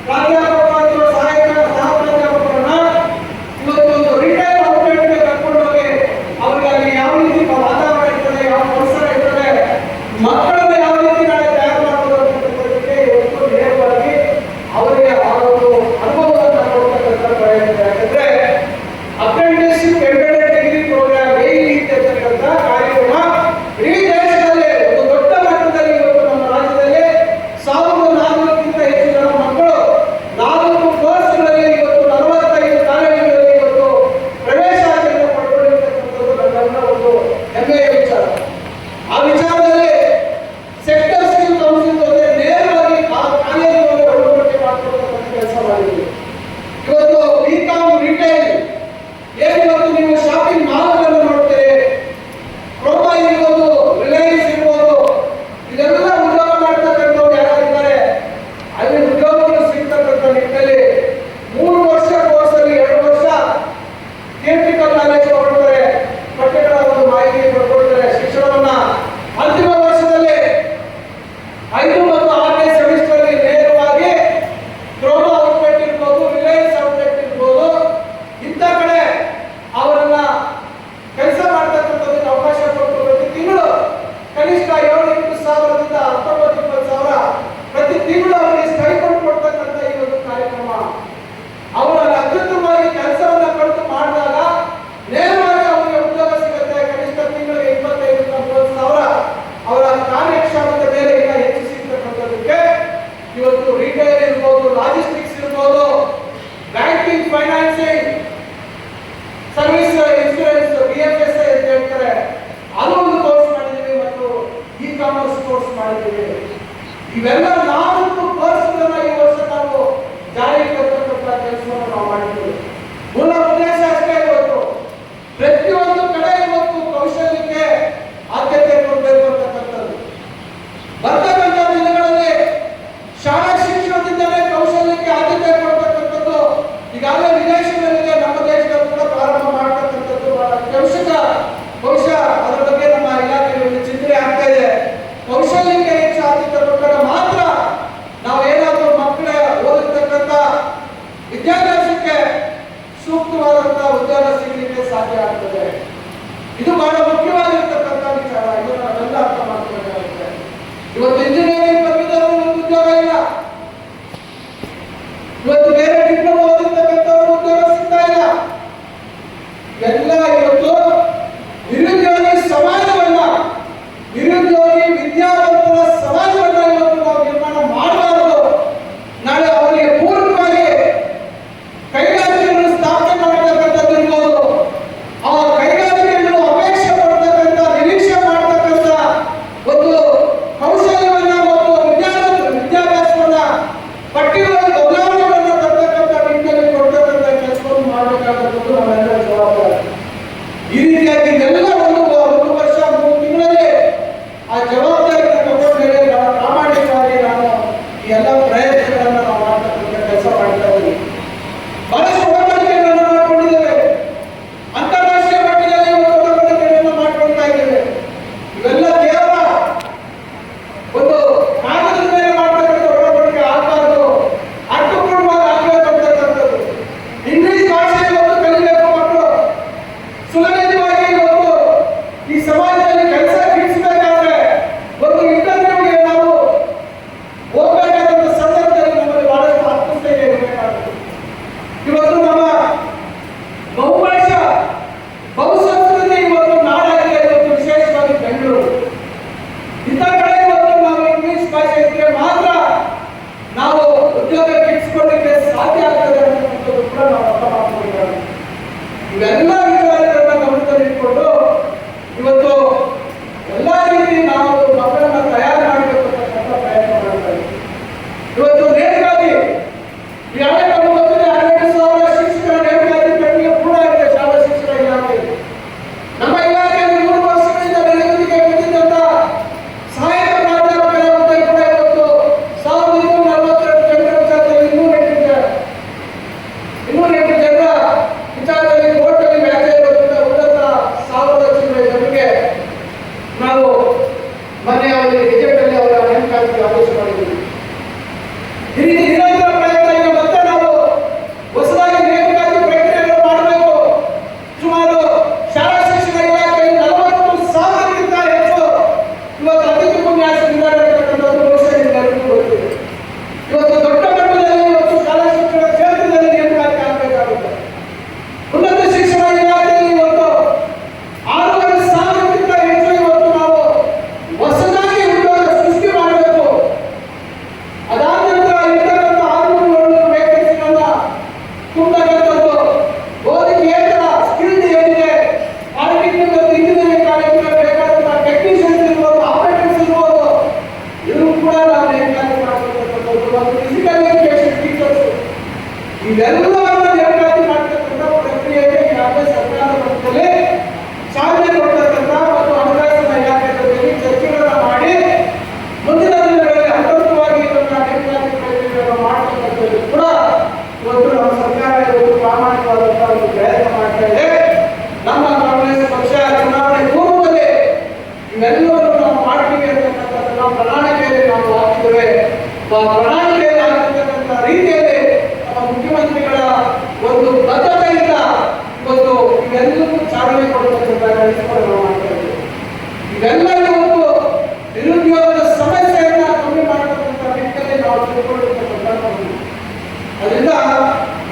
ಪ್ರಾಧ್ಯಾಪಕ ಅಥವಾ ಸಹ ಪ್ರಾಧ್ಯಾಪಕರನ್ನ ಇವತ್ತು ಒಂದು ರಿಟೈಲ್ ಔಟ್ಲೆಟ್ಗೆ ಕರ್ಕೊಂಡು ಹೋಗಿ ಅವ್ರಿಗೆ ಅಲ್ಲಿ ಯಾವ ರೀತಿ ವಾತಾವರಣ ಇರ್ತದೆ, ಯಾವ ಪರಿಸರ ಇರ್ತದೆ, ಮಕ್ಕಳನ್ನ ಯಾವ ರೀತಿ ನಾಳೆ ತಯಾರು ಮಾಡೋದು ಅಂತಕ್ಕಂಥದ್ದಕ್ಕೆ ಇವತ್ತು ನೇರವಾಗಿ ಅವರಿಗೆ ಆ ಒಂದು ಅನುಭವವನ್ನು ಕೊಡ್ತಕ್ಕಂಥ ಪ್ರಯತ್ನ. ಯಾಕಂದ್ರೆ ಅಪ್ರೆಂಟಿಸ್ಶಿಪ್ ಎಂಬೆಡೆಡ್ ಡಿಗ್ರಿ ಪ್ರೋಗ್ರಾಮ್ ಅಂತಕ್ಕಂಥ ಕಾರ್ಯಕ್ರಮ ಇಡೀ ದೇಶದಲ್ಲಿ ಒಂದು ದೊಡ್ಡ ಮಟ್ಟದಲ್ಲಿ ಇವತ್ತು ನಮ್ಮ ರಾಜ್ಯದಲ್ಲಿ 1,400ಕ್ಕಿಂತ ಹೆಚ್ಚು ಜನ ಮಕ್ಕಳು 4 ಕೋರ್ಸ್ಗಳಲ್ಲಿ ಇವತ್ತು 45 ಕಾಲೇಜುಗಳಲ್ಲಿ ಇವತ್ತು ಪ್ರವೇಶಾತಿಯನ್ನು ಪಡ್ಕೊಂಡಿರ್ತಕ್ಕಂಥದ್ದು ನಮ್ಮೆಲ್ಲರ ಒಂದು ಹೆಮ್ಮೆ ಇದು ಬಹಳ ಮುಖ್ಯವಾಗಿರ್ತಕ್ಕಂಥ ವಿಚಾರ. ಇದು ನಾವೆಲ್ಲ ಅರ್ಥ ಮಾಡ್ಕೊಳ್ಬೇಕಾಗುತ್ತೆ. ಇವತ್ತು ಇಂಜಿನಿಯರಿಂಗ್ ಪದವೀಧರರು ಉದ್ಯೋಗ ಇಲ್ಲ, ಇವತ್ತು ಬೇರೆ ಡಿಪ್ಲೊಮಾ ಓದಿರ್ತಕ್ಕಂಥವ್ರು ಉದ್ಯೋಗ ಸಿಗ್ತಾ ಇಲ್ಲ. ಎಲ್ಲ ಇವತ್ತು ನಿರುದ್ಯೋಗಿ ಸಮಾಜವನ್ನ, ನಿರುದ್ಯೋಗಿ ವಿದ್ಯಾವಂತರ ಸಮಾಜವನ್ನ ಇವತ್ತು ನಾವು ನಿರ್ಮಾಣ ಮಾಡಬಾರದು. ನಾಳೆ ಅವರಿಗೆ ಪೂರ್ವಕವಾಗಿ ಕೈಗಾರಿಕೆಗಳನ್ನು ಸ್ಥಾಪನೆ ಮಾಡತಕ್ಕಂಥದ್ದು ಇರ್ಬೋದು, ಆ ಕೈಗಾರಿಕೆಗಳನ್ನು ಅಪೇಕ್ಷೆ ಪಡ್ತಕ್ಕಂಥ, ನಿರೀಕ್ಷೆ ಮಾಡ್ತಕ್ಕಂಥ ಒಂದು ಕೌಶಲ್ಯವನ್ನ ಮತ್ತು ವಿದ್ಯಾಭ್ಯಾಸವನ್ನ ಪಟ್ಟಿಗಳಲ್ಲಿ ಬದಲಾವಣೆಗಳನ್ನು ತರ್ತಕ್ಕಂಥ ನಿಟ್ಟಿನಲ್ಲಿ ಕೊಡ್ತಕ್ಕಂಥ ಕೆಲಸವನ್ನು ಮಾಡಬೇಕಾದಂಥದ್ದು ನಮ್ಮೆಲ್ಲರ ಜವಾಬ್ದಾರಿ. ಈ ರೀತಿಯಾಗಿ ಎಲ್ಲ ಒಂದು ವರ್ಷ 3 ತಿಂಗಳಲ್ಲಿ ಆ ಜವಾಬ್ದಾರಿಯನ್ನು ತಗೊಂಡ ಮೇಲೆ ನಾವು ಪ್ರಾಮಾಣಿಕವಾಗಿ ನಾವು ಈ ಎಲ್ಲ ಪ್ರಯತ್ನಗಳನ್ನು ನಾವು ಮಾಡ್ತಕ್ಕಂಥ ಕೆಲಸ ಮಾಡ್ತಾ ಇದ್ದೀವಿ. ಬಹಳಷ್ಟು ಒಡಂಬಡಿಕೆಗಳನ್ನು ಮಾಡಿಕೊಂಡಿದ್ದೇವೆ, ಅಂತಾರಾಷ್ಟ್ರೀಯ ಮಟ್ಟದಲ್ಲಿ ಇವತ್ತು ಒಡಂಬಡಿಕೆಗಳನ್ನು ಮಾಡ್ಕೊಳ್ತಾ ಇದ್ದೇವೆ. ಇವೆಲ್ಲ ಕೇವಲ ಒಂದು ಕಾಗದದ ಮೇಲೆ ಮಾಡ್ತಕ್ಕಂಥ ಒಡಂಬಡಿಕೆ ಆಗಬಾರ್ದು, ಅರ್ಥಪೂರ್ಣವಾಗಿ ಆಗಬೇಕು ಅಂತಕ್ಕಂಥದ್ದು. ಇಂಗ್ಲಿಷ್ ಭಾಷೆ ಇವತ್ತು ಕಲಿಬೇಕು ಮಕ್ಕಳು, ಸುಲಲಿತವಾಗಿ ಇವತ್ತು ಈ ಸಮಾಜದಲ್ಲಿ ಕೆಲಸ ಗಿಟ್ಟಿಸಬೇಕಾದ್ರೆ ಒಂದು ಇಂಟರ್ವ್ಯೂಗೆ ನಾವು ಹೋಗಬೇಕಾದಂಥ ಸಂದರ್ಭದಲ್ಲಿ ನಮಗೆ ಬಹಳಷ್ಟು ಆತ್ಮಸ್ಥೈರ್ಯ ಇರಬೇಕಾಗುತ್ತೆ. ಇವತ್ತು ನಮ್ಮ ಬಹುಭಾಷಾ ಬಹುಸಂಸ್ಕೃತಿ ಇವತ್ತು ನಾಡಾಗಿದೆ, ಇವತ್ತು ವಿಶೇಷವಾಗಿ ಬೆಂಗಳೂರು. ಇಂಥ ಕಡೆ ಇವತ್ತು ನಾವು ಇಂಗ್ಲಿಷ್ ಭಾಷೆ ಇದ್ರೆ ಮಾತ್ರ ನಾವು ಉದ್ಯೋಗ ಗಿಟ್ಟಿಸಿಕೊಳ್ಳಲಿಕ್ಕೆ ಸಾಧ್ಯ ಆಗ್ತದೆ ಅನ್ನೋದು ಕೂಡ ನಾವು ಅರ್ಥ ಮಾಡ್ಕೊಳ್ಬೇಕಾಗುತ್ತೆ. ಇವೆಲ್ಲ ವಿಚಾರಗಳನ್ನ ಗಮನದಲ್ಲಿಟ್ಕೊಂಡು ಇವತ್ತು ಎಲ್ಲ ರೀತಿ ನಾವು ಮಕ್ಕಳನ್ನ ತಯಾರು ಮಾಡಬೇಕು ಅಂತಕ್ಕಂಥ ಪ್ರಯತ್ನ ಮಾಡ್ತಾ ಇದ್ದೀವಿ. ಇವತ್ತು ನೇಮಕಾತಿ ಈಗಾಗಲೇ ನಮಗೆ ಗೊತ್ತಿದೆ, 12,000 ಶಿಕ್ಷಕರ ನೇಮಕಾತಿ ಪ್ರಕ್ರಿಯೆ ಪೂರ್ಣ ಆಗಿದೆ ಶಾಲಾ ಶಿಕ್ಷಣ ಇಲಾಖೆಯಲ್ಲಿ. ನಮ್ಮ ಇಲಾಖೆಯಲ್ಲಿ 3 ವರ್ಷಗಳಿಂದ ನಿಗದಿಗೆ ಬಿದ್ದಿದ್ದಂಥ ಸಹಾಯಕ ಪ್ರಾಧ್ಯಾಪಕರ ಹುದ್ದೆ ಕೂಡ ಇವತ್ತು 1242 ಜನರ ವಿಚಾರದಲ್ಲಿ 208 ಜನರ ವಿಚಾರದಲ್ಲಿ ಕೋರ್ಟಲ್ಲಿ ವ್ಯಾಜ್ಯ ಇರೋದ್ರಿಂದ ಉಳಿದಂತ 1000 ಚಿಲ್ಲರೆ ಜನರಿಗೆ ನಾವು ಮೊನ್ನೆ ಅವರಿಗೆ ಗೆಜೆಟಲ್ಲಿ ಅವರ ನೇಮಕಾತಿಗೆ ಆದೇಶ ಮಾಡಿದ್ದೀವಿ. ಈ ರೀತಿ ನಿರಂತರ ಪ್ರಯತ್ನ. ಈಗ ಮತ್ತೆ ನಾವು ಹೊಸದಾಗಿ ನೇಮಕಾತಿ ಪ್ರಕ್ರಿಯೆಯನ್ನು ಮಾಡಬೇಕು. ಸುಮಾರು ಶಾಲಾ ಶಿಕ್ಷಣ ಇಲಾಖೆಯಲ್ಲಿ 40,000ಕ್ಕಿಂತ ಹೆಚ್ಚು ಇವತ್ತು ಅತಿಥಿ ಉಪನ್ಯಾಸಕರಿದ್ದಾರೆ ಅಂತಕ್ಕಂಥದ್ದು ಬಹುಶಃ ನಿಮ್ಗೆಲ್ಲರಿಗೂ ಗೊತ್ತಿದೆ. ಇವತ್ತು ದೊಡ್ಡ ಮಟ್ಟದಲ್ಲಿ ಇವತ್ತು ಶಾಲಾ ಶಿಕ್ಷಣ ಕ್ಷೇತ್ರದಲ್ಲಿ ನೇಮಕಾತಿ ಆಗಬೇಕಾಗುತ್ತೆ. ಉನ್ನತ ಶಿಕ್ಷಣ ಇಲಾಖೆಯಲ್ಲಿ ಇವತ್ತು 6,500ಕ್ಕಿಂತ ಹೆಚ್ಚು ಇವತ್ತು ನಾವು ಹೊಸದಾಗಿ ಉದ್ಯೋಗ ಸೃಷ್ಟಿ ಮಾಡಬೇಕು. ಅದಾದ ನಂತರ ಇರ್ತಕ್ಕಂಥ 600 ವೇಕೆನ್ಸಿಗಳನ್ನ ತುಂಬತಕ್ಕಂಥದ್ದು ಬೋಧಕೇತರ ಸ್ಕಿಲ್ಡ್ ಏನಿದೆ, ಪಾಲಿಟೆಕ್ನಿಕ್ ಮತ್ತು ಇಂಜಿನಿಯರಿಂಗ್ ಕಾಲೇಜಿನಲ್ಲಿ ಬೇಕಾದಂತಹ ಟೆಕ್ನಿಷಿಯನ್ಸ್ ಇರ್ಬೋದು, ಆಪರೇಟರ್ಸ್ ಇರ್ಬೋದು, ಇವರು ಕೂಡ ನಾವು ನೇಮಕಾತಿ ಮಾಡತಕ್ಕಂಥದ್ದು ಮತ್ತು ಫಿಸಿಕಲ್ ಎಜುಕೇಶನ್ ಟೀಚರ್ಸ್, ಇವೆಲ್ಲವನ್ನ ನೇಮಕಾತಿ ಮಾಡತಕ್ಕಂಥ ಪ್ರಕ್ರಿಯೆಗೆ ಈಗಾಗಲೇ ಸರ್ಕಾರದ ಮಟ್ಟದಲ್ಲಿ ಚಾಲನೆ ಕೊಡ್ತಕ್ಕಂಥ ಮತ್ತು ಹಣಕಾಸಿನ ಇಲಾಖೆ ಜೊತೆಗೆ ಚರ್ಚೆಗಳನ್ನ ಮಾಡಿ ಮುಂದಿನ ದಿನಗಳಲ್ಲಿ ಹಂತವಾಗಿ ಇದನ್ನ ನೇಮಕಾತಿ ಪ್ರಕ್ರಿಯೆಯನ್ನು ಮಾಡತಕ್ಕಂಥದ್ದು ಕೂಡ ಇವತ್ತು ನಮ್ಮ ಸರ್ಕಾರ ಇವತ್ತು ಪ್ರಾಮಾಣಿಕವಾದಂತಹ ಒಂದು ಪ್ರಯತ್ನ ಮಾಡ್ತಾ ಇದೆ. ನಮ್ಮ ಕಾಂಗ್ರೆಸ್ ಪಕ್ಷ ಚುನಾವಣೆ ಪೂರ್ವದಲ್ಲಿ ಇವೆಲ್ಲವನ್ನು ನಾವು ಮಾಡ್ತೀವಿ ಅಂತಕ್ಕಂಥದ್ದನ್ನ ಪ್ರಣಾಳಿಕೆಯಲ್ಲಿ ನಾವು ಹಾಕಿದ್ದೇವೆ. ಆ ಪ್ರಣಾಳಿಕೆಯಲ್ಲಿ ಆಗಿರ್ತಕ್ಕಂಥ ರೀತಿಯಲ್ಲಿ ನಮ್ಮ ಮುಖ್ಯಮಂತ್ರಿಗಳ ಒಂದು ಬದ್ಧತೆಯಿಂದ ಇವತ್ತು ಇವೆಲ್ಲವೂ ಚಾಲನೆ ಕೊಡತಕ್ಕಂಥ ಕೆಲಸವನ್ನು ನಾವು ಮಾಡ್ತಾ ಇದ್ದೇವೆ. ಇವೆಲ್ಲ ಇವತ್ತು ನಿರುದ್ಯೋಗದ ಸಮಸ್ಯೆಯನ್ನ ಕಮ್ಮಿ ಮಾಡತಕ್ಕಂಥ ನಿಟ್ಟಿನಲ್ಲಿ ನಾವು ತಿಳ್ಕೊಂಡಿರ್ತಕ್ಕಂಥ ಅದರಿಂದ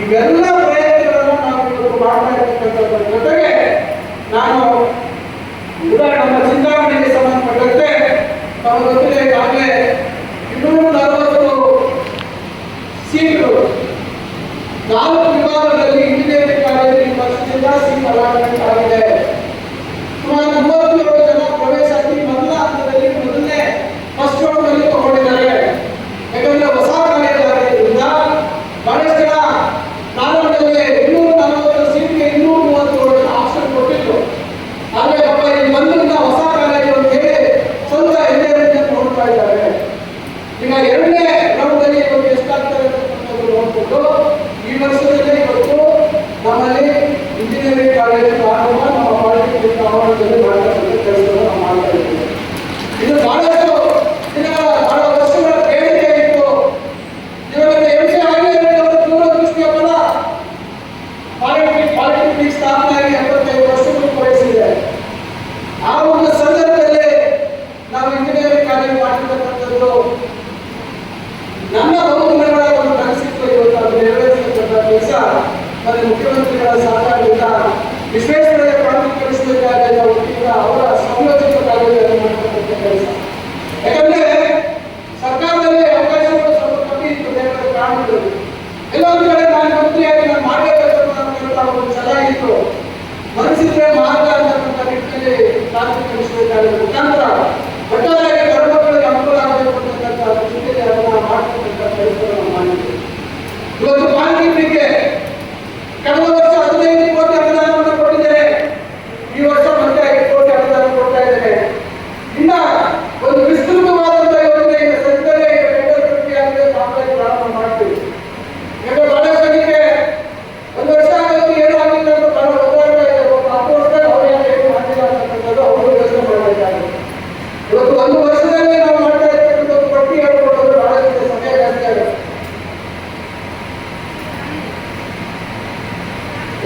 ಇವೆಲ್ಲ ಪ್ರಯತ್ನಗಳನ್ನು ನಾವು ಇವತ್ತು ಮಾಡ್ತಾ ಇರ್ತಕ್ಕಂಥದ್ರ ಜೊತೆಗೆ ನಾನು ಕೂಡ ನಮ್ಮ ಚಿಂತಾಮಣಿಗೆ ಸಂಬಂಧಪಟ್ಟಂತೆ ತಾವು ಗೊತ್ತಿದೆ, ಈಗಾಗಲೇ 240 ಸೀಟುಗಳು 4 ವಿಭಾಗದಲ್ಲಿ ಇಂಜಿನಿಯರಿಂಗ್ ಕಾಲೇಜಿನ ಈ ವರ್ಷದಿಂದ ಸೀಟ್ ಅಲಾಟ್ಮೆಂಟ್ ಆಗಿದೆ. ಸುಮಾರು 37 ಜನ ಪ್ರವೇಶಾತಿ ಮೊದಲ ಹಂತದಲ್ಲಿ ಮೊದಲನೇ ಫಸ್ಟ್ ರೌಂಡ್ ಅಲ್ಲಿ ತಗೊಂಡಿದ್ದಾರೆ. ಯಾಕಂದ್ರೆ ಹೊಸ ಕಾಲೇಜ್ ಆಗಿದ್ದರಿಂದ ಬಹಳಷ್ಟು ಜನ ನಾಲ್ಕರಲ್ಲಿ 240 ಸೀಟ್ಗೆ 237 ಆಪ್ಷನ್ ಕೊಟ್ಟಿದ್ರು. ಆದ್ರೆ ಪಾಪ ಇಲ್ಲಿ ಬಂದಿದ್ದ ಹೊಸ ಕಾಲೇಜು ಅಂತ ಹೇಳಿ ಸ್ವಲ್ಪ ಎಂಜಿನಿಯರಿಂಗ್ ನೋಡ್ತಾ ಇದ್ದಾರೆ. ಈಗ 2ನೇ ರೌಂಡ್ ಅಲ್ಲಿ ಇವತ್ತು ಎಷ್ಟಾಗ್ತದೆ ಅಂತಕ್ಕಂಥದ್ದು ನೋಡ್ಕೊಂಡು ಈ ವರ್ಷದಲ್ಲಿ ಇವತ್ತು ನಮ್ಮಲ್ಲಿ ಇಂಜಿನಿಯರಿಂಗ್ ಕಾಲೇಜು ಆರಂಭ ನಮ್ಮ ಪಾಲಿಟೆಕ್ನಿಕ್ ಆವರಣದಲ್ಲಿ ಮಾಡತಕ್ಕಂಥ ಕೆಲಸವನ್ನು ನಾವು ಮಾಡ್ತಾ ಇದ್ದೀವಿ. ಇದು ಬಹಳಷ್ಟು ದಿನಗಳ ಬಹಳ ವರ್ಷಗಳ ಬೇಡಿಕೆಯಾಗಿತ್ತು. ಇವಾಗ MC ಆಗಿರುವಂತಹ ದೂರದೃಷ್ಟಿಯ ಫಲ ಪಾಲಿಟೆಕ್ನಿಕ್ ಸ್ಥಾಪನೆಯಾಗಿ 75 ವರ್ಷಗಳು ಪೂರೈಸಿದೆ. ತಾಂತ್ರಿಕ ವಿಶ್ವವಿದ್ಯಾಲಯದ ಮುಖಾಂತರ ಒಟ್ಟಾರೆ ಗರ್ಭಗಳಿಗೆ ಅನುಕೂಲ ಆಗಬೇಕು ಅಂತಕ್ಕಂಥ ದೃಷ್ಟಿಯಲ್ಲಿ ಅದನ್ನ ಮಾಡ್ತಕ್ಕಂಥ ಕೆಲಸವನ್ನು ಮಾಡಿದ್ದೇವೆ. ಇವತ್ತು ಪಾಲಿಟೆಕ್ನಿಕ್ಗೆ ಕಳೆದ ವರ್ಷ 15 ಕೋಟಿ ಅನುದಾನವನ್ನು ಕೊಟ್ಟಿದ್ದೇನೆ. ಈ ವರ್ಷ ಮತ್ತೆ 5 ಕೋಟಿ ಅನುದಾನ ಕೊಡ್ತಾ ಇದ್ದೇನೆ. ಇನ್ನ ಒಂದು ವಿಸ್ತೃತವಾದಂತಹ ಯೋಜನೆಯಿಂದ ಸದ್ಯದಲ್ಲೇ ಟೆಂಡರ್ ಪ್ರಕ್ರಿಯೆ ಕಾಮಗಾರಿ ಪ್ರಾರಂಭ ಮಾಡ್ತೀವಿ. ಯಾಕಂದ್ರೆ ಬಹಳ ಜನಕ್ಕೆ ಒಂದು ವರ್ಷ ಆಗೋದು ಏನು ಆಗಿಲ್ಲ ಅಂತ ಬಹಳ ಒದ್ದಾಡ್ತಾ ಇದೆ. 4 ವರ್ಷದಲ್ಲಿ ಅವ್ರು ಏನು ಮಾಡಿಲ್ಲ ಅಂತಕ್ಕಂಥದ್ದು ಅವರು ಯೋಚನೆ ಮಾಡಬೇಕಾಗುತ್ತೆ. ಇವತ್ತು ಒಂದು ವರ್ಷದಲ್ಲಿ ನಾವು ಮಾಡ್ತಾ ಇರ್ತಕ್ಕಂಥ ಒಂದು ಪಟ್ಟಿ ಹೇಳ್ಕೊಡೋದು ಬಹಳ ಸಮಯ ಜಾಸ್ತಿ ಆಗುತ್ತೆ.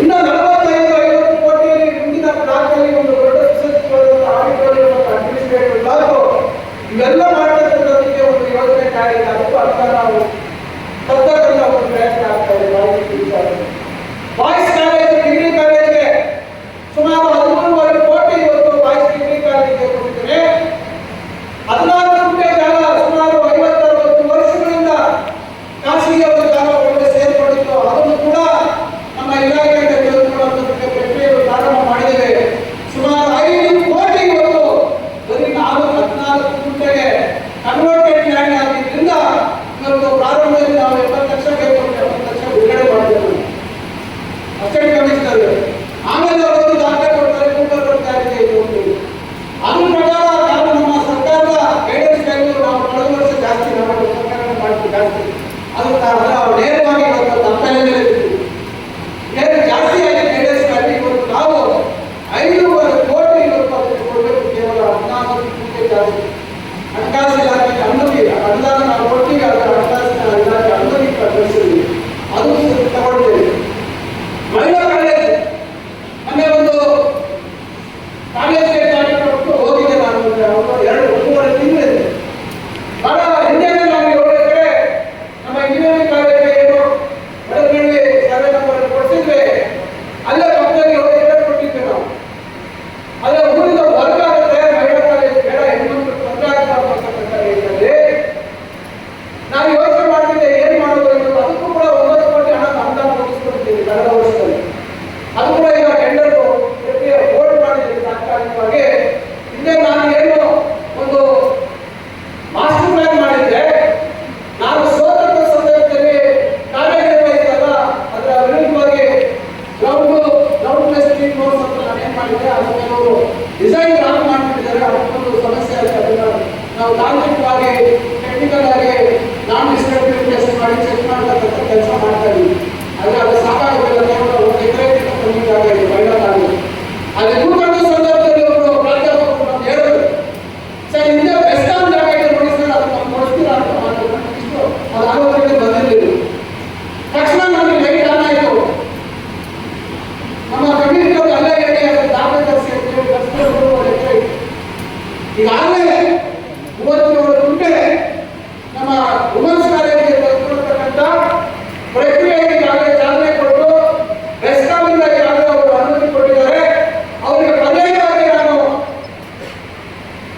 ಇನ್ನು 45-50 ಕೋಟಿಯಲ್ಲಿ ಮುಂದಿನ ಬ್ಲಾಕ್ನಲ್ಲಿ ಒಂದು ದೊಡ್ಡ ಸುಸಜ್ಜಿತವಾದ ಆಡಿಟೋರಿಯಂ ಮತ್ತು ಅಡ್ಮಿನಿಸ್ಟ್ರೇಟಿವ್ ಬ್ಲಾಕ್ ಇವೆಲ್ಲ ಮಾಡ್ತಕ್ಕಂಥದ್ದಕ್ಕೆ ಒಂದು ಯೋಜನೆ ಕಾರ್ಯ ಅದಕ್ಕೂ ಅಂತ ನಾವು ತಕ್ಕಂಥ ಒಂದು ಪ್ರಯತ್ನ ಆಗ್ತಾ ಇದೆ. ಬಾಯ್ಸ್ ಕಾಲೇಜ್ ಡಿಗ್ರಿ ಕಾಲೇಜ್ಗೆ ಸುಮಾರು 13.5 ಕೋಟಿ ಇವತ್ತು ಬಾಯ್ಸ್ ಡಿಗ್ರಿ ಕಾಲೇಜ್ಗೆ ಕೊಟ್ಟಿದ್ದೇನೆ. 14 ಗುಂಟೆ ಜಾಗ ಸುಮಾರು 50-60 ವರ್ಷಗಳಿಂದ ಖಾಸಗಿಯ ಒಂದು ಜಾಗ ಒಳಗೆ ಸೇರ್ಕೊಂಡಿತ್ತು. ಅದನ್ನು ಕೂಡ ನಮ್ಮ ಇಲಾಖೆಯಿಂದ ತೆಗೆದುಕೊಳ್ಳುವಂಥದ್ದಕ್ಕೆ ಪ್ರಕ್ರಿಯೆಯನ್ನು ಪ್ರಾರಂಭ ಮಾಡಿದ್ದೇವೆ. ಸುಮಾರು 5 ಕೋಟಿ ಇವತ್ತು ಬರೀ 14 ಗುಂಟೆಗೆ ಕನ್ವರ್ಟೆಡ್ ಲ್ಯಾಂಡ್ ಆಗಿದ್ದರಿಂದ ಇವತ್ತು ಪ್ರಾರಂಭದಲ್ಲಿ ನಾವು 70 ಲಕ್ಷ ಬೇಕು 70 ಲಕ್ಷ ಬಿಡುಗಡೆ ಮಾಡಿದ್ದೇವೆ ಅಸಿಸ್ಟೆಂಟ್ ಕಮಿಷನರ್. ಆಮೇಲೆ ಅವರು ದಾಖಲೆ ಕೊಡ್ತಾರೆ, ಕೂಪರ್ ತಯಾರಿಕೆ ಇದು ಅದ್ರ ಪ್ರಕಾರ ನಾವು ನಮ್ಮ ಸರ್ಕಾರದ ಗೈಡೆನ್ಸ್ ಮೇಲೆ ನಾವು ಕಳೆದ ವರ್ಷ ಜಾಸ್ತಿ ನಾವು ಸರ್ಕಾರ ಮಾಡ್ತೀವಿ ಜಾಸ್ತಿ ಅದು ನಾವು ನೇರವಾಗಿ ಇವತ್ತು ನಮ್ಮ ತಲೆಯಲ್ಲೇ ಇರ್ತೀವಿ. ಏನು ಜಾಸ್ತಿ ಆಗಿ ಗೈಡೆನ್ಸ್ ಮಾಡಿ ಇವತ್ತು ನಾವು 5.5 ಕೋಟಿ ಇವತ್ತು ಕೊಡಬೇಕು. ಕೇವಲ 14 ಕೋಟಿ ಜಾಸ್ತಿ ಹಣಕಾಸು ಇಲಾಖೆಗೆ ಅನುಮತಿ ಅನುದಾನ ನಾವು ಕೊಡ್ತೀವಿ. ಅದರ ಹಣಕಾಸಿನ ಇಲಾಖೆ ಅನುಮತಿ ಕಳಿಸಿದ್ವಿ, ಅದು ತಗೊಳ್ತೇವೆ. ಮಹಿಳಾ ಕಾಲೇಜ್ ಮೊನ್ನೆ ಒಂದು ಕಾಲೇಜ್ಗೆ ಕಾರ್ಯಕ್ರಮಕ್ಕೆ ಹೋಗಿದೆ. ನಾನು 1.5 ತಿಂಗಳಿದೆ. ಬಹಳ ಹಿಂದೆ ನಾವು 7 ಎಕರೆ ನಮ್ಮ ಇಂಜಿನಿಯರಿಂಗ್ ಕಾಲೇಜ್ಗೆ ಏನು ಬಡಗಳ್ಳಿ ಸರ್ವೆ ನಂಬರ್ ಕೊಡ್ತಿದ್ವಿ, ಅಲ್ಲೇ ಪಕ್ಕದಲ್ಲಿ 7 ಎಕರೆ ಕೊಟ್ಟಿದ್ವಿ ನಾವು. ಅಲ್ಲೇ ಊರಿನ ವರ್ಗ ಆಗುತ್ತೆ, ಮಹಿಳಾ ಕಾಲೇಜ್ ಬೇಡ, ಹೆಣ್ಮಕ್ಳು ತೊಂದರೆ ಆಗ್ಬಾರ್ದು ಅಂತಕ್ಕಂಥ ರೀತಿಯಲ್ಲಿ ನಾವು ಯೋಚನೆ ಮಾಡ್ತಿದ್ದೆ ಏನ್ ಮಾಡೋದು ಇವತ್ತು. ಅದಕ್ಕೂ ಕೂಡ 9 ಕೋಟಿ ಹಣ ಅನುದಾನ ಒದಗಿಸ್ಕೊಡ್ತೀವಿ ಕಳೆದ ವರ್ಷದಲ್ಲಿ. ಅದು ಕೂಡ ಈಗ ಟೆಂಡರ್ ಪ್ರಕ್ರಿಯೆ ಬೋರ್ಡ್ ಮಾಡಿದ್ದೀವಿ ತಾತ್ಕಾಲಿಕವಾಗಿ. ಹಿಂದೆ ನಾನು ಏನು ಒಂದು ಮಾಸ್ಟರ್ ಪ್ಲಾನ್ ಮಾಡಿದ್ದೆ, ನಾನು ಸೋತಂತ ಸಂದರ್ಭದಲ್ಲಿ ಕಾರ್ಯನಿರ್ವಹಿಸಿದಾಗ ಅದರ ವಿರುದ್ಧವಾಗಿ ಗ್ರೌಂಡ್ ಪ್ಲಸ್ ಸ್ಟ್ರೀಟ್ ನೋಡ್ಸ್ ಅಂತ ನಾನು ಏನ್ ಮಾಡಿದ್ದೆ, ಅದಕ್ಕೆ ಅವರು ಡಿಸೈನ್ ರಾಂಗ್ ಮಾಡ್ಬಿಟ್ಟಿದ್ದಾರೆ. ಅದಕ್ಕೊಂದು ಸಮಸ್ಯೆ ಆಗುತ್ತೆ. ಅದನ್ನ ನಾವು ತಾಂತ್ರಿಕವಾಗಿ ಟೆಕ್ನಿಕಲ್ ಆಗಿ ನಾನ್ ಡಿಸ್ಟ್ರಕ್ಟಿವ್ ಟೆಸ್ಟ್ ಮಾಡಿ ಚೆಕ್ ಮಾಡತಕ್ಕಂಥ ಕೆಲಸ ಮಾಡ್ತಾ ಇದ್ದೀವಿ. ಆದರೆ ಅದು ಸಾಕಾಗುತ್ತಿಲ್ಲ. ಕೇವಲ 1 ಎಕರೆಗಿಂತ ಕಮ್ಮಿ ಜಾಗ ಇದೆ ಮಹಿಳಾ ಕಾಲೇಜು. ಅಲ್ಲಿ ಕೂತ್ಕೊಂಡ ಸಂದರ್ಭದಲ್ಲಿ ಒಬ್ಬರು ಪ್ರಾಧ್ಯಾಪಕರು ನಮ್ಗೆ ಹೇಳಿದ್ರು, ಸರ್ ಹಿಂದೆ ಬೆಸ್ಕಾಂ ಜಾಗ ಇದೆ ನೋಡಿ ಸರ್, ಅದು ನಮ್ಗೆ ಕೊಡಿಸ್ತೀರಾ ಅಂತ ಮಾತಾಡ್ತಾರೆ. ಇಷ್ಟು ಅದು ಆಲೋಚನೆ ಬಂದಿರಲಿಲ್ಲ. ತಕ್ಷಣ ನಮಗೆ ಲೈಟ್ ಆನ್ ಆಯಿತು. ನಮ್ಮ ಕಮ್ಯುನಿಟಿ ಅವರು ಅಲ್ಲೇ ಹೇಳಿ ಅದನ್ನು ದಾಖಲೆ ತರಿಸಿ ಅಂತ ಹೇಳಿ ತರಿಸ್ಕೊಂಡು 1 ಎಕರೆ ಈಗಾಗಲೇ 37 ಗುಂಟೆ ನಮ್ಮ ವುಮೆನ್ಸ್ ಕಾಲೇಜಿಗೆ ತೆಗೆದುಕೊಳ್ತಕ್ಕಂಥ ಪ್ರಕ್ರಿಯೆಗೆ ಈಗಾಗಲೇ ಚಾಲನೆ ಕೊಟ್ಟು ಬೆಸ್ಕಾಂನಿಂದ ಈಗಾಗಲೇ ಅವರು ಅನುಮತಿ ಕೊಟ್ಟಿದ್ದಾರೆ. ಅವರಿಗೆ ಪರ್ಯಾಯವಾಗಿ ನಾನು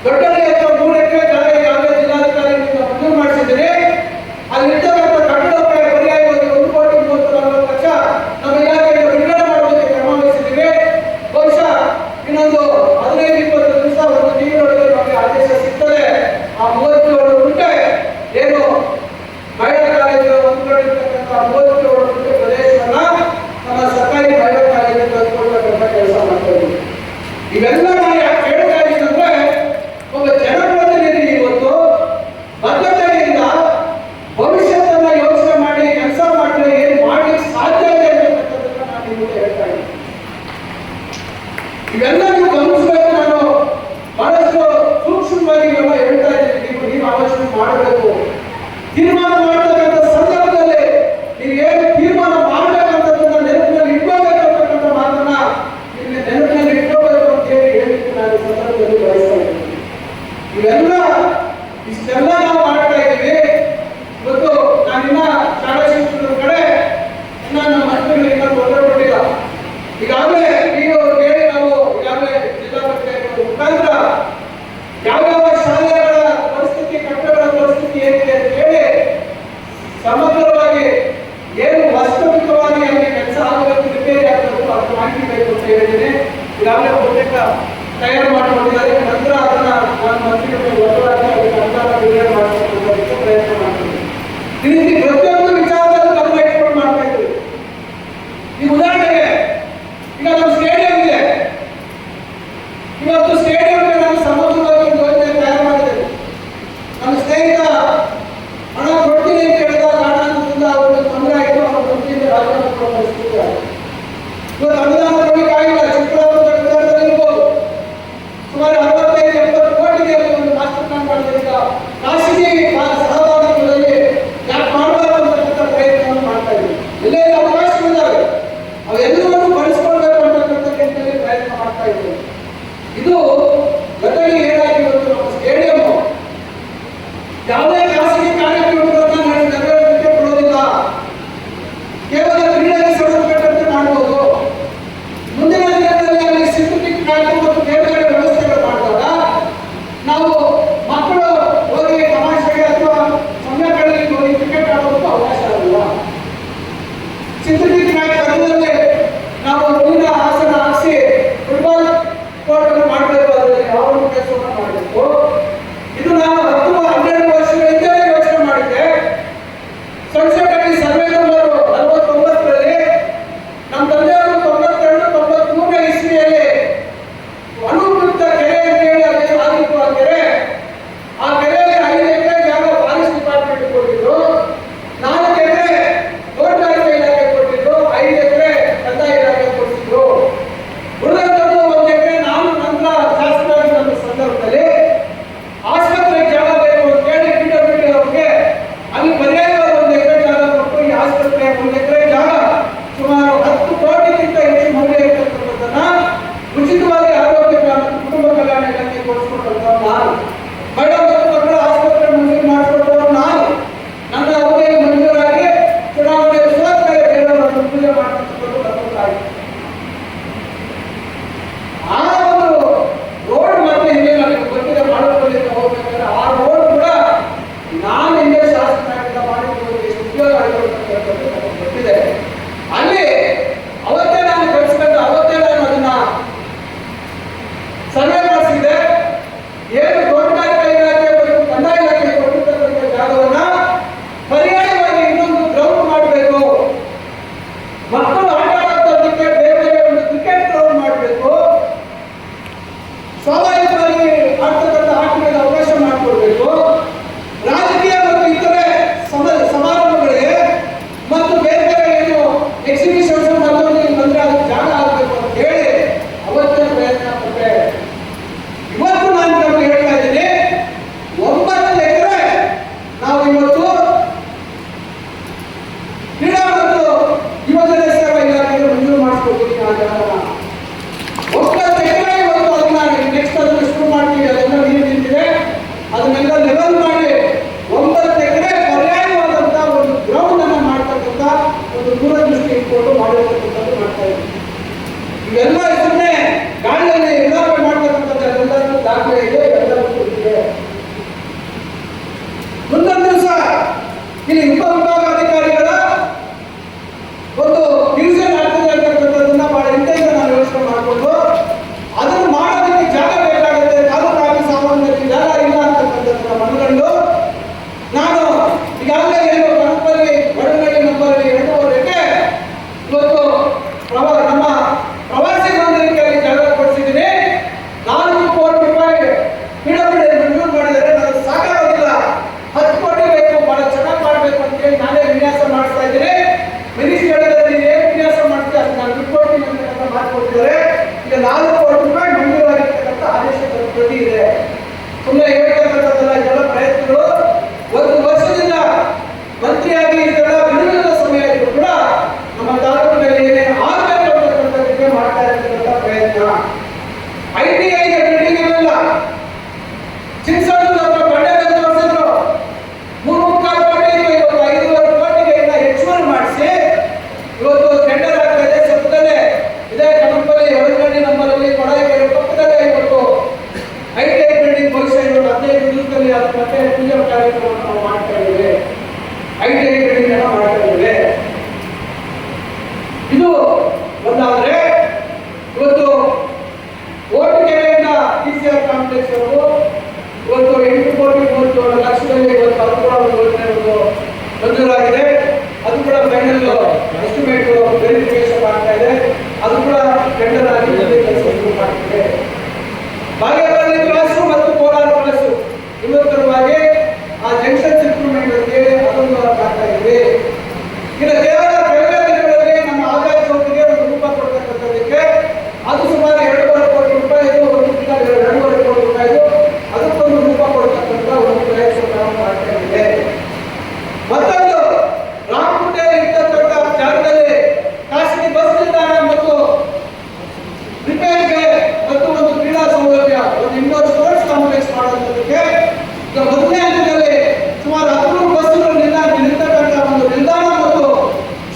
ದೊಡ್ಡಳ್ಳಿ ಹತ್ರ 3 ಎಕರೆ ಜಾಗ ಈಗಾಗಲೇ ಜಿಲ್ಲಾಧಿಕಾರಿಗಳಿಂದ ಮಂಜೂರು ಮಾಡಿಸಿದ್ದೀನಿ. ಅಲ್ಲಿರ್ತಕ್ಕಂಥ ಕಟ್ಟಡ ಪರ್ಯಾಯವಾಗಿ 1,30,40 ಲಕ್ಷ ನಮ್ಮ ಇಲಾಖೆಯಿಂದ ಬಿಡುಗಡೆ ಮಾಡೋದಕ್ಕೆ ಕ್ರಮ ವಹಿಸಿದ್ದೀವಿ. ಬಹುಶಃ ಇನ್ನೊಂದು 15-20 ದಿವಸ ಒಂದು ತಿಂಗಳೊಳಗೆ ನಮಗೆ ಆದೇಶ ಸಿಗ್ತದೆ. ಆ 37 ಗುಂಟೆ ಏನು ಮಹಿಳಾ ಕಾಲೇಜು ಹೊಂದಿಕೊಂಡಿರ್ತಕ್ಕಂಥ 37 ಗುಂಟೆ ಪ್ರದೇಶವನ್ನ ನಮ್ಮ ಸರ್ಕಾರಿ ಮಹಿಳಾ ಕಾಲೇಜಿಗೆ ತಂದುಕೊಳ್ತಕ್ಕಂಥ ಕೆಲಸ ಮಾಡ್ತಾ ಇದ್ದೀವಿ. ಇವೆಲ್ಲ ನಾವು ಯಾಕೆ ಹೇಳ್ತಾ ಇದ್ದೀವಿ ಅಂದ್ರೆ, ಒಬ್ಬ ಜನಪ್ರತಿನಿಧಿ ಇವತ್ತು ಬದ್ಧತೆಯಿಂದ ಭವಿಷ್ಯತನ್ನ ಯೋಚನೆ ಮಾಡಿ ಕೆಲಸ ಮಾಡಿದ್ರೆ ಏನು ಮಾಡ್ಲಿಕ್ಕೆ ಸಾಧ್ಯ ಇದೆ ಅಂತಕ್ಕಂಥದ್ದನ್ನ ನಾನು ನಿಮಗೆ ಹೇಳ್ತಾ ಇದ್ದೀನಿ. ಇವೆಲ್ಲ ನೀವು ಗಮನಿಸಬೇಕು. ನಾನು ಬಹಳಷ್ಟು ಸೂಕ್ಷ್ಮವಾಗಿ ಇವೆಲ್ಲ ಹೇಳ್ತಾ ಇದ್ದೀನಿ. ನೀವು ಆಲೋಚನೆ ಮಾಡಬೇಕು. ತೀರ್ಮಾನ ಮಾಡತಕ್ಕಂಥ ಸಂದರ್ಭದಲ್ಲಿ ನೀವು ಏನು ತೀರ್ಮಾನ ಮಾಡಬೇಕಂತದನ್ನ ನೆನಪಿನಲ್ಲಿ ಇಟ್ಕೋಬೇಕು ಅಂತಕ್ಕಂಥ ಮಾತನ್ನ ನಿಮಗೆ ನೆನಪಿನಲ್ಲಿ ಇಟ್ಕೋಬೇಕು ಅಂತ ಹೇಳಲಿಕ್ಕೆ ನಾನು ಈ ಸಂದರ್ಭದಲ್ಲಿ ಬಯಸ್ತಾ ಇದ್ದೀನಿ. ಇಷ್ಟೆಲ್ಲ ನಾವು ಮಾಡ್ತಾ ಇದ್ದೀವಿ. ಇವತ್ತು ನಾನಿನ್ನ ಶಾಲಾ ಶಿಕ್ಷಕರ ಕಡೆ ಇನ್ನ ನಮ್ಮ ಮಕ್ಕಳಿಗೆ ಇನ್ನೂ ತೊಂದರೆ ಕೊಟ್ಟಿಲ್ಲ. ಈಗಾಗಲೇ ಈಗ ಅವರು ಕೇಳಿ ನಾವು ಈಗಾಗಲೇ ಜಿಲ್ಲಾ ಪಂಚಾಯತ್ ಮುಖಾಂತರ ಯಾವ್ಯಾವ ಶಾಲೆಗಳ ಪರಿಸ್ಥಿತಿ, ಕಟ್ಟಡಗಳ ಪರಿಸ್ಥಿತಿ ಏನಿದೆ ಅಂತ ಹೇಳಿ ಸಮಗ್ರವಾಗಿ ಏನು ವಾಸ್ತವಿಕವಾಗಿ ಅಲ್ಲಿ ಕೆಲಸ ಆಗಬೇಕು, ರಿಪೇರಿ ಆಗಬೇಕು, ಅದು ಮಾಹಿತಿ ಬೇಕು ಅಂತ ಹೇಳಿದ್ದೀನಿ. ಈಗಾಗಲೇ ಬಹುತೇಕ ತಯಾರು ಮಾಡಿಕೊಂಡಿದ್ದಾರೆ. ನಂತರ ಅದನ್ನ ನಾನು ಮಂತ್ರಿಗಳಿಗೆ ಒತ್ತಡಾಗಿ ಅದಕ್ಕೆ ಅನುದಾನ ಬಿಡುಗಡೆ ಮಾಡಿಕೊಳ್ಳೋದಕ್ಕೆ ಪ್ರಯತ್ನ ಮಾಡ್ತೀನಿ. ಈ ರೀತಿ ಪ್ರತಿಯೊಂದು ವಿಚಾರದಲ್ಲೂ ಗಮನ ಇಟ್ಕೊಂಡು ಮಾಡ್ತಾ ಇದ್ದೀವಿ. ಈ ಉದಾಹರಣೆಗೆ ಈಗ ನಮ್ಮ ಸ್ಟೇಡಿಯಂ ಇದೆ. ಇವತ್ತು ಸ್ಟೇಡಿಯಂಗೆ ನಾನು ಸಮಗ್ರವಾಗಿ ಒಂದು ಯೋಜನೆ ತಯಾರು ಮಾಡಿದ್ದೇನೆ. ನನ್ನ ಸ್ನೇಹಿತ ಹಣ ಕೊಡ್ತೀನಿ ಅಂತ ಹೇಳಿದ ಕಾರಣದಿಂದ ಅವರಿಗೆ ತೊಂದರೆ ಆಯಿತು. ಅವರ ವೃತ್ತಿಯಿಂದ ರಾಜೀನಾಮೆ ಕೊಡುವ ಪರಿಸ್ಥಿತಿ ಆಯಿತು. ಇವತ್ತು ಅನುದಾನ ಕೊಡಲಿಕ್ಕೆ ಆಗಿಲ್ಲ. ಚಿಕ್ಕಬಳ್ಳಾಪುರ ಇರ್ಬೋದು ಸುಮಾರು 65-70 ಕೋಟಿಗೆ ಒಂದು ಮಾಸ್ಟರ್ ಪ್ಲಾನ್ ಮಾಡಿದ್ರಿಂದ ಖಾಸಗಿ ಸಹಭಾಗಿತ್ವದಲ್ಲಿ ಯಾಕೆ ಮಾಡಬಾರದು ಅಂತಕ್ಕಂಥ ಪ್ರಯತ್ನವನ್ನು ಮಾಡ್ತಾ ಇದ್ದೀವಿ. ಎಲ್ಲೇ ಅವಕಾಶಗಳಿದ್ದಾವೆ ಅವೆಲ್ಲವನ್ನೂ ಬಳಸ್ಕೊಳ್ಬೇಕು ಅಂತಕ್ಕಂಥ ನಿಟ್ಟಿನಲ್ಲಿ ಪ್ರಯತ್ನ ಮಾಡ್ತಾ ಇದ್ದೀವಿ. ಇದು ಜೊತೆಗೆ ಏನಾಗಿ ಇವತ್ತು ನಮ್ಮ ಸ್ಟೇಡಿಯಂ ಯಾವುದೇ ಖಾಸಗಿ ಕಾರ್ಯಕ್ರಮಗಳನ್ನು ನೆರವೇರಿಸಲಿಕ್ಕೆ ಕೊಡೋದಿಲ್ಲ. ಕೇವಲ ಕ್ರೀಡೆಗೆ ಸಂಬಂಧಪಟ್ಟಂತೆ ಮಾಡಬಹುದು. ಮುಂದಿನ ದಿನಗಳಲ್ಲಿ ಅಲ್ಲಿ ಸಿಂಥೆಟಿಕ್ ಟ್ರ್ಯಾಕ್ ಮತ್ತು ಬೇರೆ ಬೇರೆ ವ್ಯವಸ್ಥೆಗಳು ಮಾಡಿದಾಗ ನಾವು ಮಕ್ಕಳು ಹೋಗಿ ತಮಾಷೆಗೆ ಅಥವಾ ಸಮಯಗಳಲ್ಲಿ ಹೋಗಿ ಕ್ರಿಕೆಟ್ ಆಡೋದಕ್ಕೂ ಅವಕಾಶ ಆಗಿಲ್ಲ. ಸಿಂಥೆಟಿಕ್ ಟ್ರ್ಯಾಕ್ ಪಕ್ಕದಲ್ಲೇ ನಾವು ನೀರಿನ ಆಸನ ಹಾಕಿಸಿ ಫುಟ್ಬಾಲ್ ಕೋರ್ಟ್ ಅನ್ನು ಮಾಡಬೇಕು. ಅದರಲ್ಲಿ ಯಾವ ಕೆಲಸವನ್ನು ಮಾಡಬೇಕು. ಇದು ನಾನು 10-12 ವರ್ಷಗಳಿಂದ ಯೋಚನೆ ಮಾಡಿದ್ದೆ. ಸಂಸದಲ್ಲಿ ಸರ್ವೆ ನಂಬರ್ 49ರಲ್ಲಿ ನಮ್ಮ ತಂದೆಯವರು 92-93 ಇಸ್ವಿಯಲ್ಲಿ ಅನುಕೃತ ಕೆರೆ ಅಂತ ಹೇಳಿ ಅಲ್ಲಿ ಆಗಿತ್ತು. ಆ ಕೆರೆಯಲ್ಲಿ 5 ಎಕರೆ ಜಾಗ ಫಾರೆಸ್ಟ್ ಡಿಪಾರ್ಟ್ಮೆಂಟ್ ಕೊಟ್ಟಿದ್ರು, 4 ಎಕರೆ ತೋಟಗಾರಿಕೆ ಇಲಾಖೆ ಕೊಟ್ಟಿದ್ರು, 5 ಎಕರೆ ಕಂದಾಯ ಇಲಾಖೆ ಕೊಟ್ಟಿದ್ರು. ಉಳಿದಂಥದ್ದು 1 ಎಕರೆ ನಾನು ನಂತರ ಶಾಸಕರಾಗಿ ನನ್ನ ಸಂದರ್ಭದಲ್ಲಿ ಆಸ್ಪತ್ರೆ ಜಾಗ ಬೇಕು ಅಂತ ಹೇಳಿ PWD ಅವ್ರಿಗೆ ಅಲ್ಲಿ ಪರ್ಯಾಯವಾಗಿ 1 ಎಕರೆ ಜಾಗ ಕೊಟ್ಟು ಈ ಆಸ್ಪತ್ರೆ 1 ಎಕರೆ ಜಾಗ ಸುಮಾರು 10 ಕೋಟಿಗಿಂತ ಹೆಚ್ಚು ಮೌಲ್ಯ ಇರ್ತಕ್ಕಂಥದ್ದನ್ನ ಉಚಿತವಾಗಿ ಆರೋಗ್ಯ ಮತ್ತು ಕುಟುಂಬ ಕಲ್ಯಾಣ ಇಲಾಖೆ ಕೊಡಿಸ್ಕೊಟ್ಟಂತ ನಾನು. ಬಡ ಮತ್ತು ಮಕ್ಕಳ ಆಸ್ಪತ್ರೆ ಮಂಜೂರು ಮಾಡಿಕೊಟ್ಟವರು ನಾನು. ನನ್ನ ಅವಧಿಯಲ್ಲಿ ಮಂಜೂರಾಗಿ ಚುನಾವಣೆ ಸೋತ ಮೇಲೆ ಬೇರೆಯವರನ್ನು ಪೂಜೆ ಮಾಡತಕ್ಕಂಥದ್ದು ತಪ್ಪಾಯಿತು. ಆ ಒಂದು ರೋಡ್ ಮತ್ತೆ ಹಿಂದೆ ನನಗೆ ಗೊತ್ತಿದೆ ಮಾಡಿಕೊಳ್ಳಲಿಕ್ಕೆ ಹೋಗ್ಬೇಕಾದ್ರೆ ಆ ರೋಡ್ ಕೂಡ ನಾನು ಹಿಂದೆ ಶಾಸಕರಾಗಿದ್ದ ಮಾಡಿಕೊಳ್ಳಲು ಎಷ್ಟು ಉಪಯೋಗ ಆಗಿರುವಂತಕ್ಕಂಥದ್ದು ನನಗೆ ಗೊತ್ತಿದೆ. ಅಲ್ಲಿ ಅವತ್ತೇ ನಾನು ಕಳಿಸ್ಕೊಂಡು ಅವತ್ತೇ ನಾನು ಅದನ್ನ ಸರ್ವೆ ಮಾಡಿಸಿದೆ. ಏನು ತೋಟಗಾರಿಕಾ ಇಲಾಖೆ ಮತ್ತು ಕಂದಾಯ ಇಲಾಖೆ ಕೊಟ್ಟಿರ್ತಕ್ಕಂಥ ಜಾಗವನ್ನ ಪರ್ಯಾಯವಾಗಿ ಇನ್ನೊಂದು ಗ್ರೌಂಡ್ ಮಾಡಬೇಕು. ಮಕ್ಕಳು ಆಟ ಆಡೋದಕ್ಕೆ ಬೇರೆ ಬೇರೆ ಒಂದು ಕ್ರಿಕೆಟ್ ಗ್ರೌಂಡ್ ಮಾಡಬೇಕು. ಸ್ವಾಭಾವಿಕವಾಗಿ ಆಡ್ತಕ್ಕಂಥ ಆಟಗಳಿಗೆ ಅವಕಾಶ ಮಾಡಿಕೊಡ್ಬೇಕು. ರಾಜಕೀಯ ಮತ್ತು ಇತರೆ ಸಮಾರಂಭಗಳಿಗೆ ಮತ್ತು ಬೇರೆ ಬೇರೆ ಏನು ಎಕ್ಸಿಬಿಷನ್ಸ್ ಮತ್ತೊಂದು ಬಂದ್ರೆ ಅದಕ್ಕೆ ಜಾಗ ಆಗಬೇಕು ಅಂತ ಹೇಳಿ ಅವತ್ತೇ ಪ್ರಯತ್ನ ಪಟ್ಟೆ. ಇವತ್ತು ನಾನು ನಿಮಗೆ ಹೇಳ್ತಾ ಇದ್ದೀನಿ, 9 ಎಕರೆ ನಾವು ಇವತ್ತು ಕ್ರೀಡಾ ಮತ್ತು ಯುವಜನ ಸೇವಾ ಇಲಾಖೆಗೆ ಮಂಜೂರು ಮಾಡಿಸ್ಕೊಡ್ತೀನಿ. ಆ ಜಾಗನ 9 ಎಕರೆ ಇವತ್ತು ಅದನ್ನ ನೆಕ್ಸ್ಟ್ ಅದನ್ನು ಶುರು ಮಾಡ್ತೀವಿ. ಅದೆಲ್ಲ ನೀರು ನಿಂತಿದೆ, ಅದನ್ನೆಲ್ಲ ಲೆವೆಲ್ ಮಾಡಿ 9 ಎಕರೆ ಪರ್ಯಾಯವಾದಂತ ಒಂದು ಗ್ರೌಂಡ್ ಅನ್ನು ಮಾಡ್ತಕ್ಕಂಥ ಒಂದು ದೂರದೃಷ್ಟಿ ಇಟ್ಕೊಂಡು ಮಾಡಿರ್ತಕ್ಕಂಥದ್ದು ಮಾಡ್ತಾ ಇದ್ದೀವಿ. ಇವೆಲ್ಲ ಸುಮ್ಮನೆ ಗಾಳಿಯಲ್ಲಿ ಇಲಾಖೆ ಮಾಡ್ತಕ್ಕಂಥದ್ದೆಲ್ಲರೂ ದಾಖಲೆ ಇದೆ, ಎಲ್ಲರೂ ಗೊತ್ತಿದೆ. ಮುಂದೊಂದು ದಿವಸ ಇಲ್ಲಿ ಉಪವಿಭಾಗಾಧಿಕಾರಿಗಳ ಒಂದು ಡಿವಿಷನ್ ಆಗ್ತದೆ ಅಂತಕ್ಕಂಥದ್ದನ್ನ ಬಹಳ ಹಿಂದೆಯಿಂದ ನಾನು ಯೋಚನೆ ಮಾಡಿಕೊಂಡು ಅದನ್ನು ಮಾಡೋದಕ್ಕೆ ಜಾಗ ಬೇಕಾಗುತ್ತೆ. ತಾಲೂಕು ಆಫೀಸ್ ಆವರಣದಲ್ಲಿ ಜಾಗ ಇಲ್ಲ ಅಂತಕ್ಕಂಥದ್ದನ್ನ ಮನಗಂಡು ನಾನು ಈಗಾಗಲೇ ಏನು ಕನಕಪಲ್ಲಿ ವಡಗಳ್ಳಿ ನಂಬರ್ 2 ಇವತ್ತು ನಮ್ಮ ಪ್ರವಾಸಿ ಮಂದಿರಕ್ಕೆ ಜಾಗ ಕೊಡಿಸಿದ್ದೀನಿ. 4 ಕೋಟಿ ರೂಪಾಯಿ PWD ಮಂಜೂರು ಮಾಡಿದರೆ ನನಗೆ ಸಾಕಾಗೋದಿಲ್ಲ. 10 ಕೋಟಿ ಬೇಕು, ಬಹಳ ಚೆನ್ನಾಗಿ ಮಾಡಬೇಕು ಅಂತ ಹೇಳಿ ನಾನೇ ವಿನ್ಯಾಸ ಮಾಡಿಸ್ತಾ ಇದ್ದೀನಿ. ಮಿನಿಸ್ಟ್ರಿಗಳಲ್ಲಿ ಏನು ವಿನ್ಯಾಸ ಮಾಡ್ತೀವಿ ಅದನ್ನ ನಾನು ಬಿಟ್ಕೊಡ್ತೀನಿ ಅಂತ ಮಾಡಿಕೊಟ್ಟಿದ್ದಾರೆ. ಈಗ 4 ಕೋಟಿ ರೂಪಾಯಿ ಮಂಜೂರಾಗಿರ್ತಕ್ಕಂಥ ಆದೇಶ ಪ್ರತಿ ಇದೆ. ಸುಮ್ಮನೆ ಹೇಳ್ತಕ್ಕಂಥದ್ದೆಲ್ಲ ಇದೆಲ್ಲ ಪ್ರಯತ್ನಗಳು 1 ವರ್ಷದಿಂದ ಮಂತ್ರಿಯಾಗಿ ಇದೆಲ್ಲ ಬಿಡುಗಡೆ ಸಮಯ ಇದ್ರು ಕೂಡ ನಮ್ಮ ತಾಲೂಕಿನಲ್ಲಿ ಏನೇನು ಆಗಬೇಕು ಅಂತಕ್ಕಂಥದ್ದಕ್ಕೆ ಮಾಡ್ತಾ ಇರ್ತಕ್ಕಂಥ ಪ್ರಯತ್ನ. ITI ಬಿಲ್ಡಿಂಗ್ ಇರಲಿಲ್ಲ, ಚಿಕ್ಕಸಂದ್ರ ಬಂಡೆಗಲ್ ತೋರಿಸಿದ್ರು 3-3.5 ಕೋಟಿ ಇತ್ತು. ಇವತ್ತು 5.5 ಕೋಟಿಗೆ ಇನ್ನ ಹೆಚ್ಚುವರಿ ಮಾಡಿಸಿ ಇವತ್ತು ಟೆಂಡರ್ ಆಗ್ತಾ ಇದೆ. ಸದ್ಯದಲ್ಲೇ ಇದೇ ಕನಕಪಲ್ಲಿ ವಡಗಳ್ಳಿ ನಂಬರಲ್ಲಿ ಕೊಡಾಯಿಕೆರೆ ಪಕ್ಕದಲ್ಲೇ ಇವತ್ತು ITI ಬಿಲ್ಡಿಂಗ್ ಬಹುಶಃ 15 ದಿವಸದಲ್ಲಿ ಅದು ಮತ್ತೆ ಪೂಜಾ ಕಾರ್ಯಕ್ರಮವನ್ನು ನಾವು ಮಾಡ್ತಾ ಇದ್ದೇವೆ. ITI ಬಿಲ್ಡಿಂಗ್ ಅನ್ನು ಮಾಡ್ತಾ ಇದ್ದೇವೆ. ಇದು ಒಂದಾದ್ರೆ ಇವತ್ತು ಓಟು ಕೆರೆಯಿಂದ ಕಾಂಪ್ಲೆಕ್ಸ್ ಇವತ್ತು 8,37,00,000 ಇವತ್ತು ಅದು ಕೂಡ ಒಂದು ಯೋಜನೆ ಮಂಜೂರಾಗಿದೆ. ಅದು ಕೂಡ ಫೈನಲ್ ಎಸ್ಟಿಮೇಟ್ ವೆರಿಫಿಕೇಶನ್ ಆಗ್ತಾ ಇದೆ. ಅದು ಕೂಡ ಟೆಂಡರ್ ಆಗಿ ಕೆಲಸ ಶುರು ಮಾಡ್ತಿದೆ. ಬಾಗೇಪಲ್ಲಿ ಕ್ರಾಸ್ ಮತ್ತು ಕೋಲಾರ ಕ್ರಾಸ್ ಇವತ್ತರವಾಗಿ ಆ ಜಂಕ್ಷನ್ ಇಂಪ್ರೂವ್ಮೆಂಟ್ ಬಗ್ಗೆ ಅದೊಂದು ಆಗ್ತಾ ಇದೆ. ಈಗ ಕೇವಲ ಕೆಲವೇ ದಿನಗಳಲ್ಲಿ ನಮ್ಮ ಆದಾಯ ಚೌಕಿಗೆ ಒಂದು ರೂಪ ಕೊಡ್ತಕ್ಕಂಥದ್ದಕ್ಕೆ ಅದು ಸುಮಾರು 2.5 ಕೋಟಿ ರೂಪಾಯಿ, 2.5 ಕೋಟಿ ರೂಪಾಯಿ ಅದಕ್ಕೊಂದು ರೂಪ ಕೊಡ್ತಕ್ಕಂಥ ಒಂದು ಪ್ರಯತ್ನ ನಾವು ಮಾಡ್ತಾ ಇದ್ದೇವೆ. ಮತ್ತೊಂದು ರಾಮಗುಂಟೆಯಲ್ಲಿ ಇರ್ತಕ್ಕಂಥ ಜಾಗದಲ್ಲಿ ಖಾಸಗಿ ಬಸ್ ನಿಲ್ದಾಣ ಮತ್ತು ರಿಪೇರಿಗೆ ಮತ್ತು ಒಂದು ಕ್ರೀಡಾ ಸೌಲಭ್ಯ, ಒಂದು ಇಂಡೋರ್ ಸ್ಪೋರ್ಟ್ಸ್ ಕಾಂಪ್ಲೆಕ್ಸ್ ಮಾಡುವುದಕ್ಕೆ ಈಗ ಮೊದಲನೇ ಹಂತದಲ್ಲಿ ಸುಮಾರು 13 ಬಸ್ಸುಗಳು ನಿಲ್ತಕ್ಕಂಥ ಒಂದು ನಿಲ್ದಾಣ ಮತ್ತು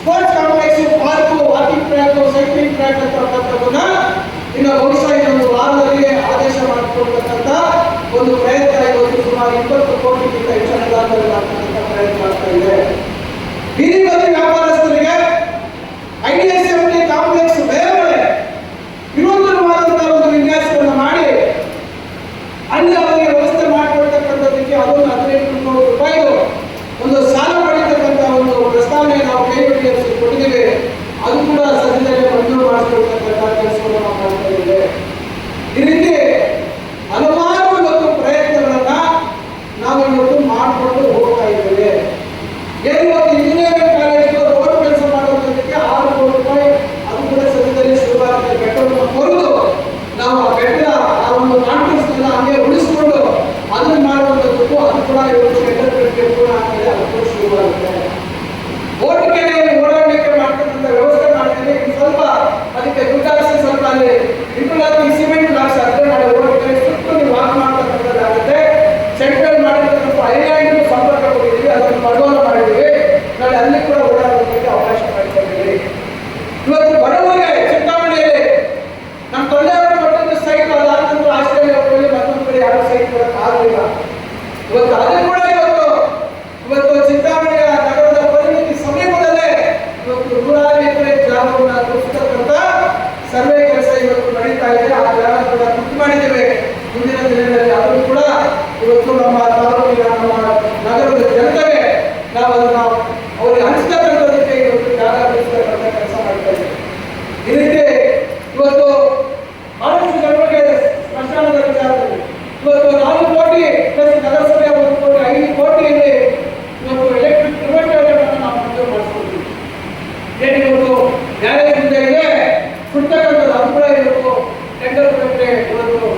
sports complex, park, walking track, cycling track ಅಂತಕ್ಕಂಥದ್ದನ್ನ ಇನ್ನು ಬಹುಶಃ ಇನ್ನೊಂದು ವಾರದಲ್ಲಿ ಆದೇಶ ಮಾಡಿಕೊಡ್ತಕ್ಕಂಥ ಒಂದು ಪ್ರಯತ್ನ ಇವತ್ತು ಸುಮಾರು 20 ಕೋಟಿಗಿಂತ ಹೆಚ್ಚು ಅನುದಾನದಲ್ಲಿ ಮಾಡ್ತಕ್ಕಂಥ ಪ್ರಯತ್ನ ಮಾಡ್ತಾ ಇದೆ. ಬೀದಿ ಬದಿ ವ್ಯಾಪಾರಸ್ಥರಿಗೆ IDSMT ಕಾಂಪ್ಲೆಕ್ಸ್ ಬೇರೆ ವಿನೂತನವಾದಂತಹ ಒಂದು ವಿನ್ಯಾಸವನ್ನು ಮಾಡಿ ಅಲ್ಲಿ ಅವರಿಗೆ ವ್ಯವಸ್ಥೆ ಮಾಡಿಕೊಡ್ತಕ್ಕಂಥದ್ದಕ್ಕೆ ಅದೊಂದು 18 ಕೋಟಿ ರೂಪಾಯಿ ಒಂದು ಸಾಲ ಪಡೆಯತಕ್ಕಂಥ ಒಂದು ಪ್ರಸ್ತಾವನೆ ನಾವು ಕೈಗೊಳ್ಳಿ ಕೊಟ್ಟಿದ್ದೇವೆ. ಅದು ಕೂಡ ಸದ್ಯದಲ್ಲೇ ಮಂಜೂರು ಮಾಡಿಕೊಡ್ತಕ್ಕಂಥ ಕೆಲಸವನ್ನು ನಾವು ಮಾಡ್ತಾ ಇದ್ದೇವೆ. ಈ ರೀತಿ ಹಲವಾರು ಒಂದು ಪ್ರಯತ್ನಗಳನ್ನ ನಾವು ಇವತ್ತು ಮಾಡಿಕೊಂಡು ಹೋಗ್ತಾ ಇದ್ದೇವೆ. ಇವತ್ತು ಇಂಜಿನಿಯರಿಂಗ್ ಕಾಲೇಜ್ ರೋಡ್ ಕೆಲಸ ಮಾಡುವುದಕ್ಕೆ 6 ಕೋಟಿ ರೂಪಾಯಿ ಅದು ಕೂಡ ಸದ್ಯದಲ್ಲಿ ಶುರುವಾಗಿದೆ. ಬೆಟ್ಟವನ್ನು ಕೊರೆದು ನಾವು ಆ ಬೆಟ್ಟ ಆ ಒಂದು ಕಾಂಟ್ರಿಕ್ಟ್ಸ್ನ ಹಂಗೆ ಉಳಿಸಿಕೊಂಡು ಅದನ್ನು ಮಾಡುವಂಥದ್ದಕ್ಕೂ ಅದು ಕೂಡ ಇವತ್ತು ಟೆಂಡರ್ಗಳಿಗೆ ಪೂರ್ಣ ಆಗ್ತದೆ. ಅದು ಕೂಡ ಶುರುವಾಗುತ್ತೆ. ಓಟಿಕೆಯಲ್ಲಿ ಓಡಾಡಲಿಕ್ಕೆ ಮಾಡ್ತಕ್ಕಂಥ ವ್ಯವಸ್ಥೆ ಮಾಡ್ತೀವಿ. ಸ್ವಲ್ಪ ಅದಕ್ಕೆ ದುಡ್ಡಾಗಿಸಿ ಸ್ವಲ್ಪ ಅಲ್ಲಿ ಇಂಟರ್ಲಾಕಿಂಗ್ ಸಿಮೆಂಟ್ ಬ್ಲಾಕ್ಸ್ ಅರ್ಥ ಮಾಡಿ ಓಟಿಕೆ ಸುತ್ತು ನೀವು ವಾಕ್ ಮಾಡ್ತಕ್ಕಂಥದ್ದಾಗುತ್ತೆ. ಸೆಂಟ್ರಲ್ ಮಾಡಿರ್ತಕ್ಕಂಥ ಐಲ್ಯಾಂಡ್ ಸಂಪರ್ಕ ಕೊಟ್ಟಿದ್ದೀವಿ, ಅದನ್ನು ಮಡೋಲ ಮಾಡಿದ್ದೀವಿ. ನಾಳೆ ಅಲ್ಲಿ ಕೂಡ ಓಡಾಡೋದಕ್ಕೆ ಅವಕಾಶ ಮಾಡಿಕೊಂಡಿದ್ದೀವಿ. ಇವತ್ತು ಬಡವರಿಗೆ ಚಿಂತಾಮಣಿಯಲ್ಲಿ ನಮ್ಮ ತಂದೆಯವರು ಕೊಟ್ಟಂತ ಸೈಟ್ ಅದಾದ ನಂತರ ಆಸ್ಟ್ರೇಲಿಯಾ ಹೋಗಿ ಮತ್ತೊಂದು ಕಡೆ ಯಾರು ಸೈಟ್ ಕೊಡಕ್ಕೆ ಆಗಲಿಲ್ಲ. ಇವತ್ತು ಅದು ಕೂಡ ಇವತ್ತು ಚಿಂತಾಮಣಿಯ ನಗರದ ಪರಿಮಿತಿ ಸಮೀಪದಲ್ಲೇ ಇವತ್ತು 100 ಎಕರೆ ಜಾಗವನ್ನು ಗುರುತಿಸತಕ್ಕಂಥ ಸರ್ವೆ ಕೆಲಸ ಇವತ್ತು ನಡೀತಾ ಇದೆ. ಆ ಜಾಗ ಕೂಡ ಗುರ್ತು ಮಾಡಿದ್ದೇವೆ. ಮುಂದಿನ ದಿನಗಳಲ್ಲಿ ಅದನ್ನು ಕೂಡ ಇವತ್ತು ನಮ್ಮ ತಾಲೂಕಿನ ನಮ್ಮ ನಗರದ ಜನತೆಗೆ ನಾವು ಅದನ್ನು ಅವರಿಗೆ ಹಂಚತಕ್ಕಂಥದಕ್ಕೆ ಇವತ್ತು ಜಾಗ ಗುರುತಿಸತಕ್ಕಂಥ ಕೆಲಸ ಮಾಡ್ತಾ ಇದ್ದೇವೆ. ಈ ರೀತಿ ಇವತ್ತು ಬಹಳಷ್ಟು ಜನರಿಗೆ ಸ್ಮಶಾನದ ವಿಚಾರದಲ್ಲಿ ಇವತ್ತು 4 ಕೋಟಿ ಪ್ಲಸ್ ನಗರಸಭೆ 1 ಕೋಟಿ 5 ಕೋಟಿಯಲ್ಲಿ ಇವತ್ತು ಎಲೆಕ್ಟ್ರಿಕ್ ರಿವರ್ಟರ್ಗಳನ್ನು ನಾವು ಮಂಜೂರು ಮಾಡಿಸ್ಕೊಳ್ತೀವಿ. ಇವತ್ತು ನ್ಯಾಯಾಲಯ ಮುಂದೆ ಇದೆ ಸುಡ್ತಕ್ಕಂಥದ್ದು ಅದು ಕೂಡ ಇವತ್ತು ಟೆಂಡರ್ ಪ್ರಕ್ರಿಯೆ ಇವತ್ತು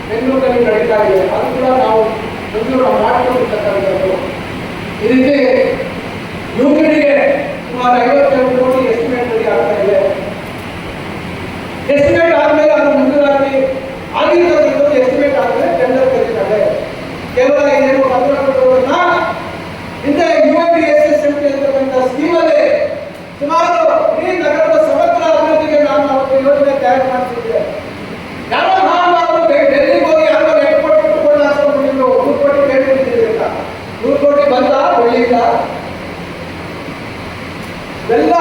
ಬೆಂಗಳೂರಲ್ಲಿ ನಡೀತಾ ಇದೆ. ಅದು ಕೂಡ ನಾವು ಮಂಜೂರು ಮಾಡಿಕೊಂಡಿರ್ತಕ್ಕಂಥದ್ದು. ಈ ರೀತಿ ಯುಪಿಡಿಗೆ ಸುಮಾರು 52 ಕೋಟಿ ಎಸ್ಟಿಮೇಟ್ ರೆಡಿ ಆಗ್ತಾ ಇದೆ. ಎಸ್ಟಿಮೇಟ್ ಆದಮೇಲೆ ಅದು ಮಂಜೂರಾತಿ ಆಗಿರ್ತಕ್ಕಂಥದ್ದು ಎಸ್ಟಿಮೇಟ್ ಆದಮೇಲೆ ಟೆಂಡರ್ ಕರೀತಾರೆ. ಕೇವಲ ಏನು ಪತ್ರ ಕೊಟ್ಟವರನ್ನ ಹಿಂದೆ UIDSSMT ಅಂತಕ್ಕಂಥ ಸ್ಕೀಮಲ್ಲಿ ಸುಮಾರು ಈ ನಗರದ ಸಮಗ್ರ ಅಭಿವೃದ್ಧಿಗೆ ನಾವು ಅವತ್ತು ಯೋಜನೆ ತಯಾರು ಮಾಡಿಸಿದ್ದೇವೆ. ಯಾರೋ ನಾವು ಡೆಲ್ಲಿಗೆ ಹೋಗಿ ಯಾರೋ 2 ಕೋಟಿ ಕೊಟ್ಟು ಹಾಸ್ಕೊಂಡಿದ್ರು, 3 ಕೋಟಿ ಕೇಳ್ಕೊಂಡಿದ್ದೀವಿ ಅಂತ. 3 ಕೋಟಿ ಬಂದ ಒಳ್ಳೆಯಿಲ್ಲ. ಎಲ್ಲ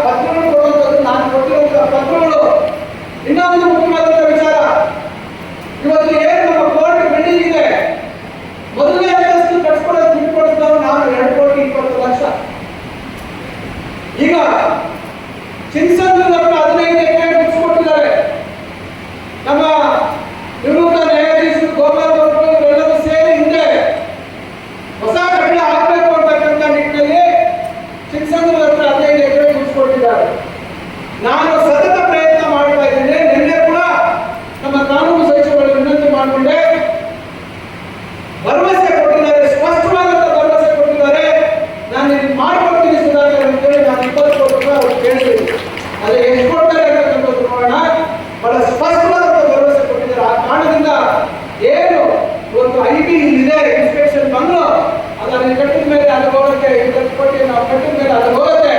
ಪತ್ರಗಳು ಕೊಡುವಂಥದ್ದು ನಾನು ಕೊಟ್ಟಿರುವಂಥ ಪತ್ರಗಳು. ಇನ್ನೊಂದು ಮುಖ್ಯವಾದಂಥ ವಿಚಾರ, ಇವತ್ತು ಏನು ನಮ್ಮ ಕೋರ್ಟ್ ಬಿಲ್ಡಿಂಗ್ ಇದೆ, ಮೊದಲನೇ ಅಂತಸ್ತು ಕಟ್ಸ್ಕೊಳ್ಳೋದು ದುಡ್ಡು ಕೊಡಿಸಿದವರು ನಾವು 2,20,00,000. ಈಗ ಚಿನ್ಸಂದ್ರದವರು 15 ಎಕರೆ ಮುಗಿಸ್ಕೊಟ್ಟಿದ್ದಾರೆ. ನಮ್ಮ ನಿವೃತ್ತ ನ್ಯಾಯಾಧೀಶರು ಗೋಪಾಲ್ ಅವರು ಎಲ್ಲರೂ ಸೇರಿ ಹಿಂದೆ ಹೊಸ ಕಟ್ಟಡ ಹಾಕಬೇಕು ಅಂತಕ್ಕಂಥ ನಿಟ್ಟಿನಲ್ಲಿ ಚಿನ್ಸಂದ್ರದವರು 15 ಎಕರೆ ಮುಗಿಸ್ಕೊಟ್ಟಿದ್ದಾರೆ. ನಾನು ಸತತ ಪ್ರಯತ್ನ ಮಾಡ್ತಾ ಇದ್ದೇನೆ. ನಿನ್ನೆ ಕೂಡ ನಮ್ಮ ಕಾನೂನು ಸಚಿವರಿಗೆ ವಿನಂತಿ ಮಾಡಿಕೊಂಡೆ. ಭರವಸೆ ಕೊಟ್ಟಿದ್ದಾರೆ, ಸ್ಪಷ್ಟವಾದಂಥ ಭರವಸೆ ಕೊಟ್ಟಿದ್ದಾರೆ. ನಾನು ಇದನ್ನು ಮಾಡ್ಕೊಡ್ತೀನಿ ಸುಧಾಕರ್ ಅಂತೇಳಿ ನಾನು 20 ಕೋಟಿ ರೂಪಾಯಿ ಅವ್ರು ಕೇಳಿದ್ದೀನಿ. ಅದೇ ಎಷ್ಟು ಕೊಡ್ತಾರೆ ಅಂತಕ್ಕಂಥದ್ದು ನೋಡೋಣ. ಬಹಳ ಸ್ಪಷ್ಟವಾದಂಥ ಭರವಸೆ ಕೊಟ್ಟಿದ್ದಾರೆ. ಆ ಕಾರಣದಿಂದ ಏನು ಇವತ್ತು IB ಇದೆ ಇನ್ಸ್ಪೆಕ್ಷನ್ ಬಂದು ಅದನ್ನು ಕಟ್ಟಿದ ಮೇಲೆ ಅದು ಹೋಗುತ್ತೆ, 20 ಕೋಟಿ ನಾವು ಕಟ್ಟಿದ ಮೇಲೆ ಅದು ಹೋಗುತ್ತೆ.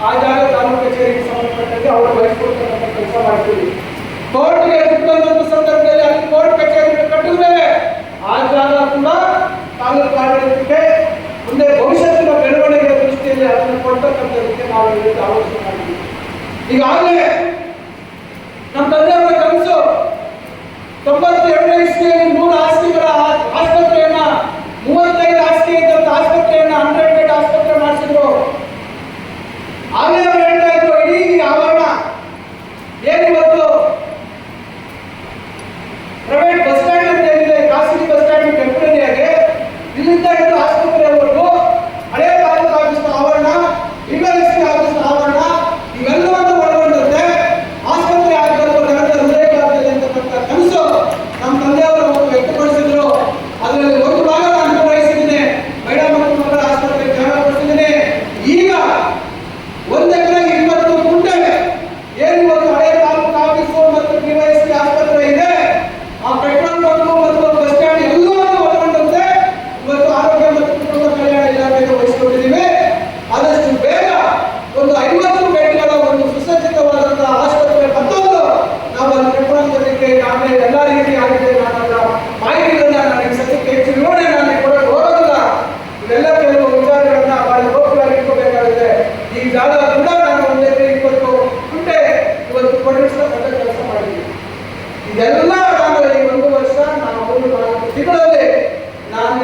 ಆ ಜಾಗ ತಾಲೂಕು ಕಚೇರಿಗೆ ಸಂಬಂಧಪಟ್ಟಂತೆ ಅವರು ವಹಿಸಿಕೊಡ್ತಕ್ಕಂಥ ಕೆಲಸ ಮಾಡ್ತೀವಿ. ಕೋರ್ಟ್ಗೆ ಬಂದಂಥ ಸಂದರ್ಭದಲ್ಲಿ ಅಲ್ಲಿ ಕೋರ್ಟ್ ಕಚೇರಿಗೆ ಕಟ್ಟಿದ ಮೇಲೆ ಆ ಜಾಗ ಕೂಡ ತಾಲೂಕು ಆಡಳಿತಕ್ಕೆ ಮುಂದೆ ಭವಿಷ್ಯತ್ತಿನ ಬೆಳವಣಿಗೆಯ ದೃಷ್ಟಿಯಲ್ಲಿ ಅದನ್ನು ಕೊಡ್ತಕ್ಕಂಥದಕ್ಕೆ ನಾವು ಇವತ್ತು ಆಲೋಚನೆ ಮಾಡಿದ್ದೀವಿ. ಈಗಾಗಲೇ ನಮ್ಮ ತಂದೆಯವರ ಕನಸು 92 ಇಸ್ವಿಯಲ್ಲಿ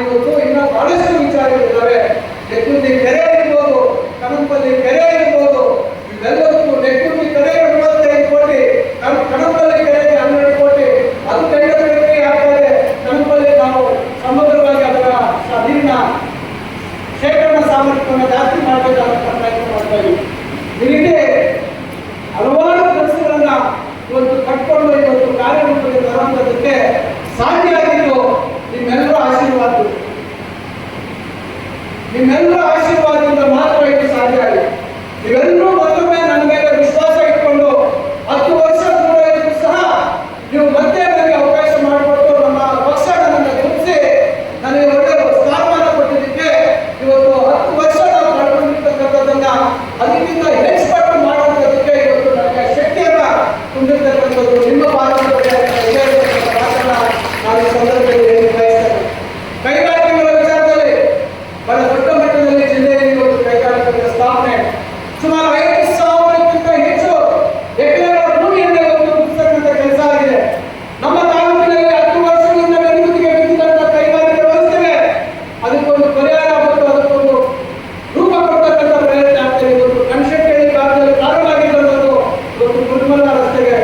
ಇವತ್ತು ಇನ್ನೂ ಬಹಳಷ್ಟು ವಿಚಾರಗಳಿದ್ದಾವೆ. ನೆಕ್ಕುಂದಿ ಕೆರೆ ಇರ್ಬೋದು, ಕಣಂಪಲ್ಲಿ ಕೆರೆ ಇರ್ಬೋದು, ಇವೆಲ್ಲದಕ್ಕೂ ನೆಕ್ಕುಂದಿ ಕೆರೆ 25 ಕೋಟಿ, ಕಣಂಪಲ್ಲಿ ಕೆರೆಗೆ 12 ಕೋಟಿ, ಅದು ಕೈಗೆ ಆಗ್ತದೆ. ಕಣಂಪಲ್ಲಿ ನಾವು ಸಮಗ್ರವಾಗಿ ಅದರ ನೀರಿನ ಶೇಖರಣಾ ಸಾಮರ್ಥ್ಯವನ್ನು ಜಾಸ್ತಿ ಮಾಡಬೇಕಾದಂತ ಪ್ರಯತ್ನ ಮಾಡ್ತಾ ಇದ್ದೀವಿ. ಈ ರೀತಿ ಹಲವಾರು ಕೆಲಸಗಳನ್ನ ಇವತ್ತು ಕಟ್ಕೊಂಡು ಇವತ್ತು ಕಾರ್ಯರೂಪಕ್ಕೆ ತರುವಂಥದ್ದಕ್ಕೆ ಸಾಧ್ಯ ಆಗಿದ್ದು ನಿಮ್ಮೆಲ್ಲರ ಆಶೀರ್ವಾದ. ನಿಮ್ಮೆಲ್ಲರ ಆಶೀರ್ವಾದದಿಂದ ಮಾತ್ರ ಇದು ಸಾಧ್ಯ ಆಗಿದೆ. ನೀವೆಲ್ಲರೂ ಮತ್ತೊಮ್ಮೆ ನನ್ನ ಮೇಲೆ ವಿಶ್ವಾಸ ಇಟ್ಕೊಂಡು 10 ವರ್ಷ ದೂರ ಇದ್ರೂ ಸಹ ನೀವು ಮತ್ತೆ ನನಗೆ ಅವಕಾಶ ಮಾಡಿಕೊಟ್ಟು ನಮ್ಮ ಪಕ್ಷ ನನ್ನನ್ನು ಗುರುತಿಸಿ ನನಗೆ ಒಳ್ಳೆಯ ಸ್ಥಾನಮಾನ ಕೊಟ್ಟಿದ್ದಕ್ಕೆ ಇವತ್ತು 10 ವರ್ಷ ನಾವು ಕಳ್ಕೊಂಡಿರ್ತಕ್ಕಂಥದ್ದನ್ನ ಅದಕ್ಕಿಂತ ಹೆಚ್ಚು ಮಾಡುವಂಥದ್ದಕ್ಕೆ ಇವತ್ತು ನನಗೆ ಶಕ್ತಿಯನ್ನ ತುಂಬಿರ್ತಕ್ಕಂಥದ್ದು ನಿಮ್ಮ ಪಾಲ್ಗೊಳ್ಳುವಿಕೆ ನಾನು ಈ ಸಂದರ್ಭದಲ್ಲಿ ಹೇಳಿ ಬಯಸ್ತೇನೆ. ಕೈಗಾರಿಕೆಗಳ ವಿಚಾರದಲ್ಲಿ ಬಹಳ ದೊಡ್ಡ ಮಟ್ಟದಲ್ಲಿ ಜಿಲ್ಲೆಯಲ್ಲಿ ಇವತ್ತು ಕೈಗಾರಿಕೆಗಳ ಸ್ಥಾಪನೆ ಸುಮಾರು 5,000ಕ್ಕಿಂತ ಹೆಚ್ಚು ಎಕರೆಗಳ ಭೂಮಿಯನ್ನು ಇವತ್ತು ಗುರುತಿಸತಕ್ಕಂಥ ಕೆಲಸ ಆಗಿದೆ. ನಮ್ಮ ತಾಲೂಕಿನಲ್ಲಿ 10 ವರ್ಷಗಳಿಂದ ಬೆನ್ನುತ್ತಿಗೆ ಬಿದ್ದಿದ್ದಂಥ ಕೈಗಾರಿಕೆ ವ್ಯವಸ್ಥೆಗೆ ಅದಕ್ಕೊಂದು ಪರಿಹಾರ ಮತ್ತು ಅದಕ್ಕೊಂದು ರೂಪ ಕೊಡ್ತಕ್ಕಂಥ ಪ್ರಯತ್ನ ಆಗ್ತದೆ. ಇವತ್ತು ಕಣಶೆಟ್ಟಿ ಕಾಲದಲ್ಲಿ ಪ್ರಾರಂಭವಾಗಿದ್ದಂಥದ್ದು ಇವತ್ತು ಗುರುಮಲ್ಲ ರಸ್ತೆಗೆ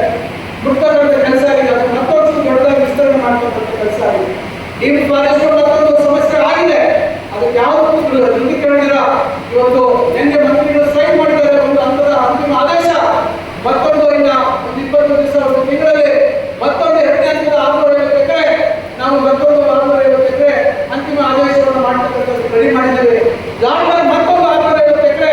ಬಿಡ್ತಕ್ಕಂಥ ಕೆಲಸ ಆಗಿದೆ. ಅದು ಮತ್ತೊಂದು ದೊಡ್ಡದಾಗಿ ವಿಸ್ತರಣೆ ಮಾಡ್ತಕ್ಕಂಥ ಕೆಲಸ ಆಗಿದೆ. ಈ ಫಾರೆಸ್ಟ್ ಮತ್ತೊಂದು ಸಮಸ್ಯೆ ಆಗಿದೆ. ಅದಕ್ಕೆ ಯಾವುದಕ್ಕೂ ಧೃವೀಕರಣ ಇವತ್ತು ನಿನ್ನೆ ಮಂತ್ರಿಗಳು ಸೈನ್ ಮಾಡಿದ್ದಾರೆ. ಒಂದು ಹಂತದ ಅಂತಿಮ ಆದೇಶ ಮತ್ತೊಂದು ಇನ್ನ ಒಂದು 20 ದಿವಸ ಒಂದು ತಿಂಗಳಲ್ಲಿ ಮತ್ತೊಂದು 2ನೇ ಹಂತದ 650 ಎಕರೆ ನಾವು ಮತ್ತೊಂದು 650 ಎಕರೆ ಅಂತಿಮ ಆದೇಶವನ್ನು ಮಾಡ್ತಕ್ಕಂಥದ್ದು ರೆಡಿ ಮಾಡಿದ್ದೇವೆ. ಲಾಡ್ನಲ್ಲಿ ಮತ್ತೊಂದು 650 ಎಕರೆ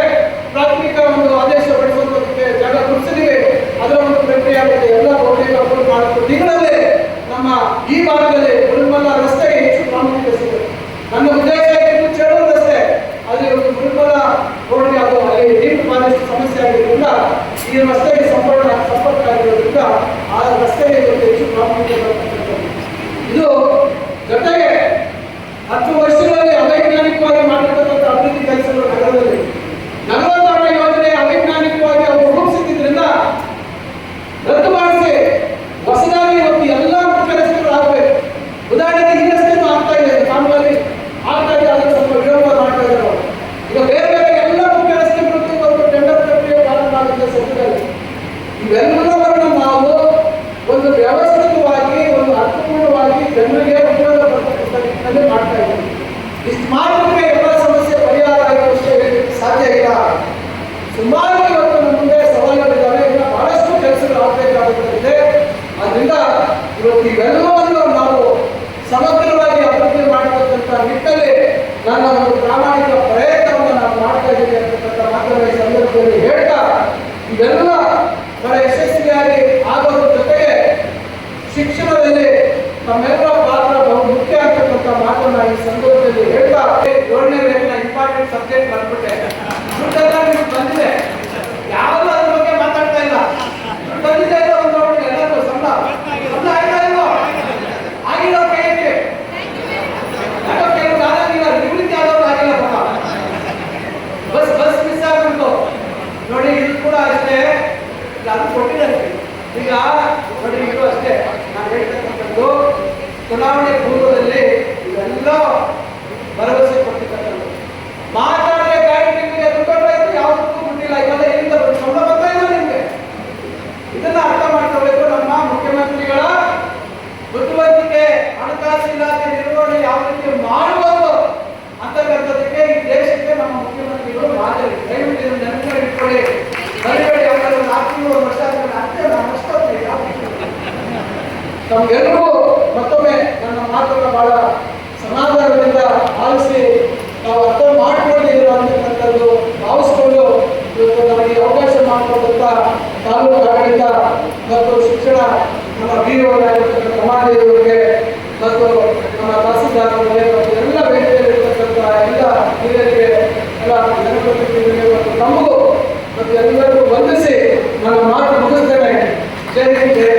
ಪ್ರಾಥಮಿಕ ಒಂದು ಆದೇಶ ಹೊರಡಿಸುವುದಕ್ಕೆ ಜಾಗ ಗುರುತಿಸಿದ್ದೀವಿ. ಅದರ ಒಂದು ಪ್ರಕ್ರಿಯೆ ಆಗುತ್ತೆ. ಎಲ್ಲ ಬಹುತೇಕ 4 ತಿಂಗಳಲ್ಲಿ ನಮ್ಮ ಈ ಭಾಗದಲ್ಲಿ ಗುರುಮಲ್ಲ ರಸ್ತೆಗೆ ಹೆಚ್ಚು ಪ್ರಾಮುಖ್ಯತೆ ಸಿಗುತ್ತೆ. ನನ್ನ ಉದ್ದೇಶ ಇತ್ತು ಚೇಳೂರು ರಸ್ತೆ, ಅಲ್ಲಿ ಒಂದು ಗುರುಮಲ್ಲ ರೋಡ್ಗೆ ಅದು ಅಲ್ಲಿ ನೀರು ಪಾಲಿಸುವ ಸಮಸ್ಯೆ ಆಗಿರೋದ್ರಿಂದ ಈ ರಸ್ತೆಗೆ ಸಂಪರ್ಕ ಆಗಿರೋದ್ರಿಂದ ಆ ರಸ್ತೆಗೆ ಹೆಚ್ಚು ಪ್ರಾಮುಖ್ಯತೆ ಬರ್ತಕ್ಕಂಥದ್ದು. ಇದು ಜೊತೆಗೆ 10 ವರ್ಷಗಳಲ್ಲಿ ಅವೈಜ್ಞಾನಿಕವಾಗಿ ಮಾಡಿರ್ತಕ್ಕಂಥ ಅಭಿವೃದ್ಧಿ ಕೆಲಸಗಳು ನಗರದಲ್ಲಿ ನಗರೋತ್ಥಾನ ಯೋಜನೆ ಅವೈಜ್ಞಾನಿಕವಾಗಿ ಅವರು ರೂಪಿಸಿದ್ರಿಂದ ರದ್ದು ಮಾಡಿಸಿ ಹೊಸದಾಗಿ ಇವತ್ತು ಎಲ್ಲ ಮುಖ್ಯ ರಸ್ತೆಗಳು ಆಗಬೇಕು. ಉದಾಹರಣೆಗೆ ಈ ರಸ್ತೆನೂ ಆಗ್ತಾ ಇದೆ, ಕಾಮಗಾರಿ ಆಗ್ತಾ ಇದೆ, ಅದನ್ನು ಸ್ವಲ್ಪ ವಿಳಂಬ ಮಾಡ್ತಾ ಇದ್ದಾರೆ. ಈಗ ಬೇರೆ ಬೇರೆ ಎಲ್ಲ ಮುಖ್ಯ ರಸ್ತೆಗಳು ಇವತ್ತು ಟೆಂಡರ್ ಪ್ರಕ್ರಿಯೆ ಪ್ರಾರಂಭ ಆಗಿದೆ ಸದ್ಯದಲ್ಲಿ. ಇವೆಲ್ಲವನ್ನು ನಾವು ಒಂದು ವ್ಯವಸ್ಥಿತವಾಗಿ ಒಂದು ಅರ್ಥಪೂರ್ಣವಾಗಿ ಜನರಿಗೆ ಉಪಯೋಗ ಬರ್ತಕ್ಕಂಥ ನಿಟ್ಟಿನಲ್ಲಿ ಮಾಡ್ತಾ ಇದ್ದೀವಿ. ಇಷ್ಟು ಮಾಡೋದಕ್ಕೆ ಎಲ್ಲ ಸಮಸ್ಯೆ ಪರಿಹಾರ ಆಗುವಷ್ಟೇ ಸಾಧ್ಯ ಇಲ್ಲ. ಸುಮಾರು ಇವತ್ತು ನಮ್ಮ ಮುಂದೆ ಸವಾಲುಗಳಿದ್ದಾವೆ. ಈಗ ಬಹಳಷ್ಟು ಕೆಲಸಗಳು ಆಗಬೇಕಾಗುತ್ತದೆ. ಆದ್ರಿಂದ ಇವತ್ತು ಇವೆಲ್ಲವನ್ನು ನಾವು ಸಮಗ್ರವಾಗಿ ಅಭಿವೃದ್ಧಿ ಮಾಡತಕ್ಕಂಥ ನಿಟ್ಟಿನಲ್ಲಿ ನನ್ನ ಒಂದು ಪ್ರಾಮಾಣಿಕ ಪ್ರಯತ್ನವನ್ನು ನಾನು ಮಾಡ್ತಾ ಇದ್ದೀನಿ ಅಂತಕ್ಕಂಥ ಮಾತನ್ನು ಈ ಸಂದರ್ಭದಲ್ಲಿ ಹೇಳ್ತಾ, ಇವೆಲ್ಲ ಬಹಳ ಯಶಸ್ವಿಯಾಗಿ ಆಗೋದ್ರ ಜೊತೆಗೆ ಶಿಕ್ಷಣದಲ್ಲಿ ನಮ್ಮೆಲ್ಲರ ಪಾತ್ರ ಬಹು ಮುಖ್ಯ ಅಂತಕ್ಕಂಥ ಮಾತನ್ನ ಈ ಸಂದರ್ಭದಲ್ಲಿ ಹೇಳ್ತಾ 7ನೇ ವೇತನ ಇಂಪಾರ್ಟೆಂಟ್ ಸಬ್ಜೆಕ್ಟ್ ಬಂದ್ಬಿಟ್ಟೆ. ದುಡ್ಡೆಲ್ಲ ನಿಮ್ಗೆ ಬಂದಿದೆ, ಯಾವುದು ಅದ್ರ ಬಗ್ಗೆ ಮಾತಾಡ್ತಾ ಇಲ್ಲ. ದುಡ್ಡು ಬಂದಿದೆ ಒಂದು ನೋಡಿ ಎಲ್ಲರೂ ಸಂಬಳ ಆಯ್ತಾ ಇಲ್ವೋ? ಆಗಿಲ್ಲ ಕೈಗೆ ಯಾರೋ ಕೆಲವು ಆಗಿಲ್ಲ, ನಿವೃತ್ತಿ ಆದವ್ರು ಆಗಿಲ್ಲ. ಬಸ್ ಮಿಸ್ ಆಗ್ಬಿಟ್ಟು ನೋಡಿ. ಇದು ಕೂಡ ಅಷ್ಟೇ, ಅದು ಕೊಟ್ಟಿದ್ದಾರೆ. ಈಗ ನೋಡಿ ಇದು ಅಷ್ಟೇ ನಾನು ಹೇಳ್ತಕ್ಕಂಥದ್ದು ಚುನಾವಣೆ ಪೂರ್ವದಲ್ಲಿ ಇವೆಲ್ಲ ಭರವಸೆ ಕೊಟ್ಟಿರ್ತಕ್ಕಂಥದ್ದು. ಮಾತಾಡಿದ್ರೆ ಕಾರ್ಯಕ್ರಮಕ್ಕೆ ದುಡ್ಡು ಯಾವುದಕ್ಕೂ ದುಡ್ಡಿಲ್ಲ. ಇವೆಲ್ಲ ಎಲ್ಲಿಂದ ಸಂಬಳ ಬರ್ತಾ ಇಲ್ಲ ನಿಮಗೆ. ಇದನ್ನ ಅರ್ಥ ಮಾಡ್ಕೋಬೇಕು. ನಮ್ಮ ಮುಖ್ಯಮಂತ್ರಿಗಳ ಬುದ್ಧಿವಂತಿಕೆ, ಹಣಕಾಸು ಇಲಾಖೆ ನಿರ್ವಹಣೆ ಯಾವ ರೀತಿ ಮಾಡಬಹುದು ಅಂತಕ್ಕಂಥದ್ದಕ್ಕೆ ಈ ದೇಶಕ್ಕೆ ನಮ್ಮ ಮುಖ್ಯಮಂತ್ರಿಗಳು ಮಾದರಿ. ದಯವಿಟ್ಟು ಇದನ್ನು ನೆನಪಿನಲ್ಲಿ ಇಟ್ಕೊಳ್ಳಿ. ಬರೀಬೇಡಿ. ಅವರ 400 ವರ್ಷ ನಮ್ಗೆಲ್ಲರೂ ಮತ್ತೊಮ್ಮೆ ನನ್ನ ಮಾತನ್ನು ಬಹಳ ಸಮಾಧಾನದಿಂದ ಆಲಿಸಿ ನಾವು ಅರ್ಥ ಮಾಡಿಕೊಂಡಿರೋ ಅಂತಕ್ಕಂಥದ್ದು ಭಾವಿಸ್ಕೊಂಡು ಇವತ್ತು ನಮಗೆ ಅವಕಾಶ ಮಾಡಿಕೊಟ್ಟಂತ ತಾಲೂಕು ಆಡಳಿತ ಮತ್ತು ಶಿಕ್ಷಣ ನಮ್ಮ ಬೀರುವವರಾಗಿರ್ತಕ್ಕಂಥ ಸಮಾಜದವರಿಗೆ ಮತ್ತು ನಮ್ಮ ತಹಸೀಲ್ದಾರರಿಗೆ ಮತ್ತು ಎಲ್ಲ ವೇದಿಕೆಯಲ್ಲಿರ್ತಕ್ಕಂಥ ಎಲ್ಲ ಹಿರಿಯರಿಗೆ, ಎಲ್ಲ ಜನಪ್ರತಿನಿಧಿಗಳಿಗೆ ಮತ್ತು ನಮಗೂ ಮತ್ತು ಎಲ್ಲರಿಗೂ ವಂದಿಸಿ ನನ್ನ ಮಾತು ಮುಗಿಸ್ತೇನೆ. ಜೈ ಹಿಂದ್, ಜೈ